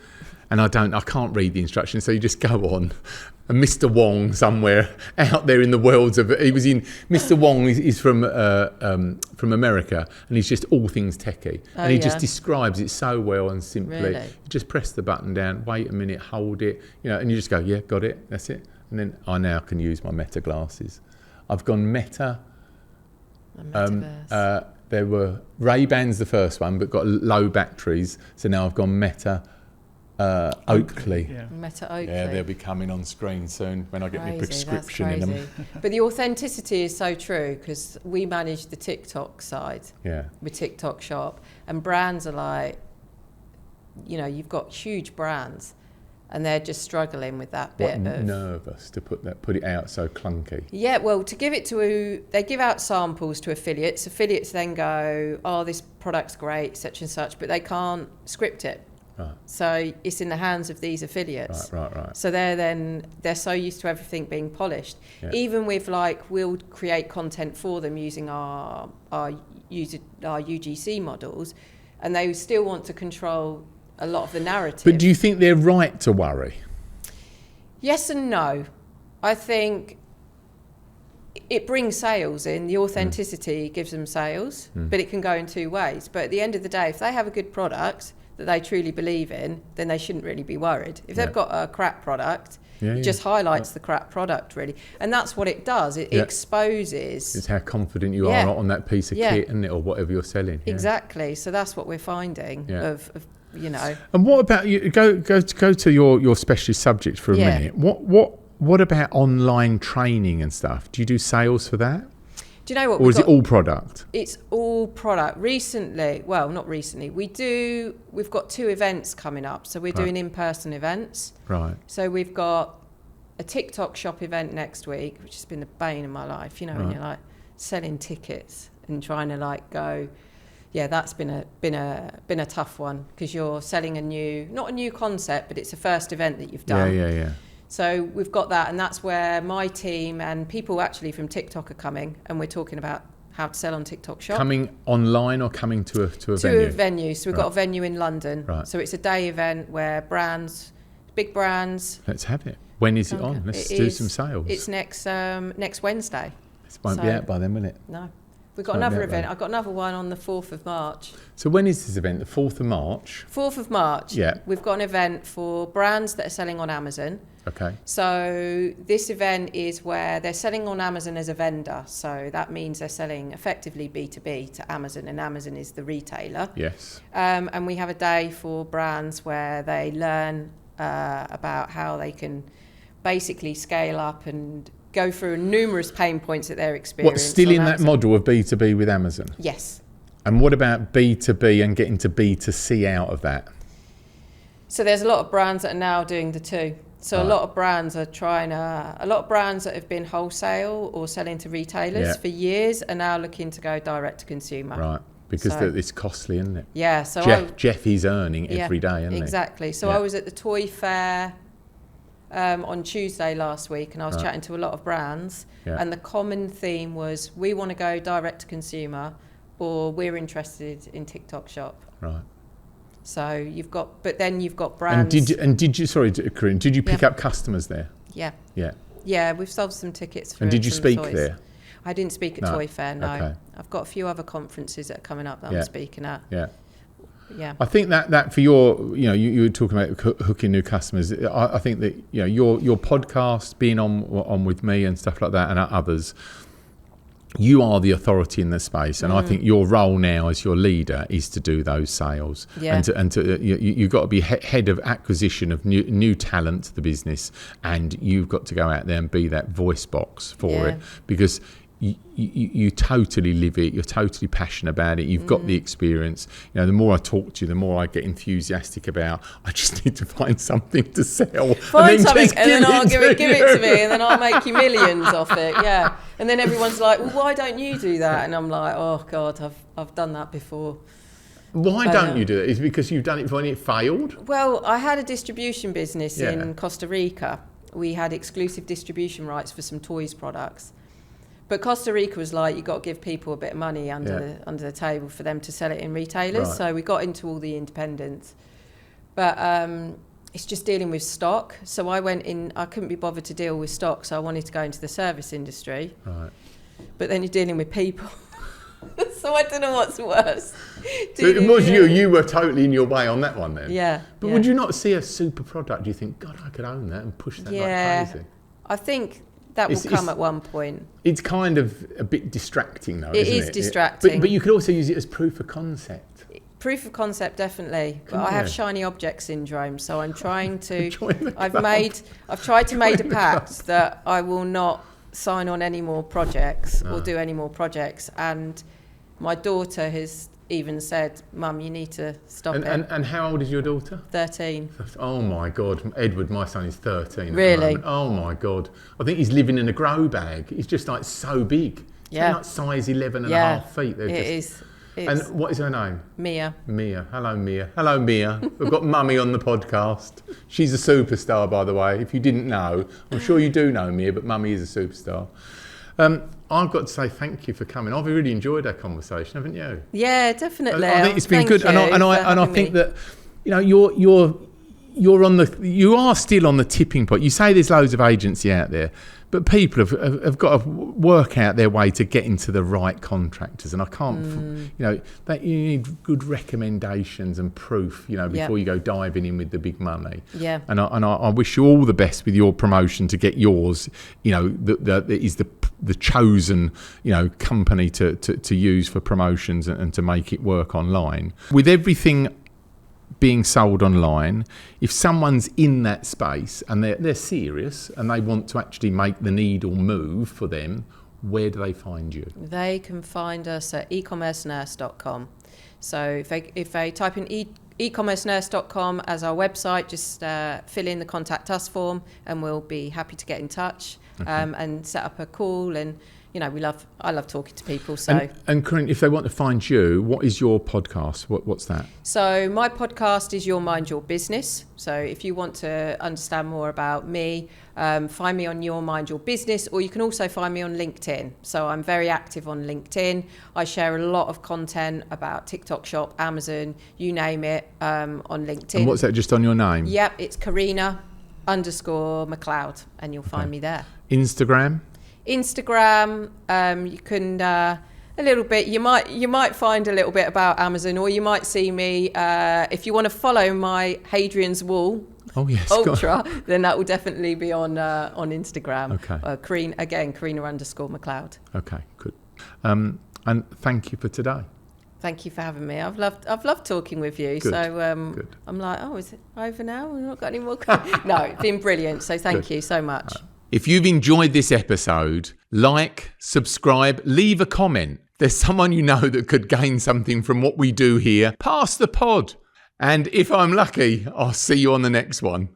and I can't read the instructions, so you just go on. And Mr. Wong somewhere out there in the worlds of, Mr. Wong is from America, and he's just all things techie. And he just describes it so well and simply. Really? You just press the button down, wait a minute, hold it, and you just go, yeah, got it, that's it. And then I now can use my Meta glasses. I've gone Meta. There were Ray-Bans the first one, but got low batteries. So now I've gone Meta Oakley. Yeah. Meta Oakley. Yeah, they'll be coming on screen soon when I get my prescription in them. But the authenticity is so true, because we manage the TikTok side with TikTok Shop, and brands are like, you've got huge brands and they're just struggling with that bit of nervous to put it out so clunky. Yeah, well, they give out samples to affiliates. Affiliates then go, oh, this product's great, such and such, but they can't script it. Right. So it's in the hands of these affiliates. Right. So they're so used to everything being polished. Yeah. Even with we'll create content for them using our UGC models, and they still want to control a lot of the narrative. But do you think they're right to worry? Yes and no. I think it brings sales in. The authenticity gives them sales, but it can go in two ways. But at the end of the day, if they have a good product that they truly believe in, then they shouldn't really be worried. If they've got a crap product, it just highlights the crap product, really. And that's what it does. It exposes. It's how confident you are on that piece of kit, isn't it, or whatever you're selling. Yeah. Exactly. So that's what we're finding of. And what about you? Go to your specialist subject for a minute. What about online training and stuff? Do you do sales for that? Do you know what? Or is it all product? It's all product. Not recently. We've got 2 events coming up. So we're doing in-person events. Right. So we've got a TikTok shop event next week, which has been the bane of my life. When you're selling tickets and trying to go. Yeah, that's been a tough one, because you're selling not a new concept, but it's a first event that you've done. Yeah. So we've got that, and that's where my team and people actually from TikTok are coming, and we're talking about how to sell on TikTok Shop. Coming online or coming to a venue? To a venue. So we've got a venue in London. Right. So it's a day event where big brands. Let's have it. When is it on? Let's do some sales. It's next Wednesday. It won't be out by then, will it? No. We've got another event. I've got another one on the 4th of March. So when is this event? The 4th of March? 4th of March. Yeah. We've got an event for brands that are selling on Amazon. Okay. So this event is where they're selling on Amazon as a vendor. So that means they're selling effectively B2B to Amazon, and Amazon is the retailer. Yes. And we have a day for brands where they learn about how they can basically scale up and go through numerous pain points that they're experiencing. What, still in that model of B2B with Amazon? Yes. And what about B2B and getting to B2C out of that? So there's a lot of brands that are now doing the two. So a lot of brands are a lot of brands that have been wholesale or selling to retailers for years are now looking to go direct to consumer. Right. Because it's costly, isn't it? Yeah. So Jeff is earning every day, isn't he? Exactly. So I was at the toy fair on Tuesday last week, and I was chatting to a lot of brands, and the common theme was, we want to go direct to consumer, or we're interested in TikTok Shop. Right. So you've got brands. And did you sorry, Carina, did you pick up customers there? Yeah. Yeah. Yeah, we've sold some tickets for. And did you speak toys. there? I didn't speak at Toy Fair, no. Okay. I've got a few other conferences that are coming up that I'm speaking at. Yeah. Yeah. I think that for your, you were talking about hooking new customers. I think that, your podcast, being on with me and stuff like that and others, you are the authority in the space, and I think your role now as your leader is to do those sales. Yeah. And you've got to be head of acquisition of new talent to the business, and you've got to go out there and be that voice box for it, because you totally live it. You're totally passionate about it. You've got the experience. The more I talk to you, the more I get enthusiastic about, I just need to find something to sell. Find something, and then I'll give it to me, and then I'll make you millions off it. Yeah. And then everyone's like, well, why don't you do that? And I'm like, oh God, I've done that before. Why don't you do it? Is it because you've done it before and it failed? Well, I had a distribution business in Costa Rica. We had exclusive distribution rights for some toys products. But Costa Rica was like, you've got to give people a bit of money under the table for them to sell it in retailers. Right. So we got into all the independents. But it's just dealing with stock. So I went in, I couldn't be bothered to deal with stock, so I wanted to go into the service industry. Right. But then you're dealing with people. So I don't know what's worse. So it was you were totally in your way on that one then? Yeah. But would you not see a super product? Do you think, God, I could own that and push that like crazy? I think that will come at one point. It's kind of a bit distracting though, isn't it? It is distracting. But you could also use it as proof of concept. Proof of concept, definitely. But I have shiny object syndrome, so I'm trying to... I've tried to make a pact that I will not sign on any more projects or do any more projects. And my daughter has even said, Mum, you need to stop it. And how old is your daughter? 13. Oh my God, Edward, my son is 13. Really? Oh my God. I think he's living in a grow bag. He's just like so big. Yeah. Like size 11 and a half feet. It is. And what is her name? Mia. Hello, Mia. Hello, Mia. We've got Mummy on the podcast. She's a superstar, by the way. If you didn't know, I'm sure you do know Mia, but Mummy is a superstar. I've got to say thank you for coming. I've really enjoyed our conversation, haven't you? Yeah, definitely. I think it's been good, and I think that you are still on the tipping point. You say there's loads of agency out there, but people have got to work out their way to get into the right contractors, and I can't. That you need good recommendations and proof. Before you go diving in with the big money. Yeah. And I wish you all the best with your promotion to get yours. That is the chosen company to use for promotions and to make it work online. With everything being sold online, if someone's in that space and they're serious and they want to actually make the needle move for them, where do they find you? They can find us at ecommercenurse.com. So if they type in ecommercenurse.com as our website, just fill in the contact us form and we'll be happy to get in touch and set up a call. And I love talking to people. So and Carina, if they want to find you, what is your podcast? What's that? So my podcast is Your Mind Your Business. So if you want to understand more about me, find me on Your Mind Your Business, or you can also find me on LinkedIn. So I'm very active on LinkedIn. I share a lot of content about TikTok Shop, Amazon, you name it, on LinkedIn. And what's that, just on your name? Yep, it's Carina _McLeod, and you'll find me there. Instagram, you can a little bit. You might find a little bit about Amazon, or you might see me if you want to follow my Hadrian's Wall. Oh yes, Ultra. Then that will definitely be on Instagram. Okay. Carina _McLeod. Okay, good. And thank you for today. Thank you for having me. I've loved talking with you. Good. So Good. I'm like, is it over now? We've not got any more. No, it's been brilliant. So thank you so much. If you've enjoyed this episode, like, subscribe, leave a comment. There's someone you know that could gain something from what we do here. Pass the pod. And if I'm lucky, I'll see you on the next one.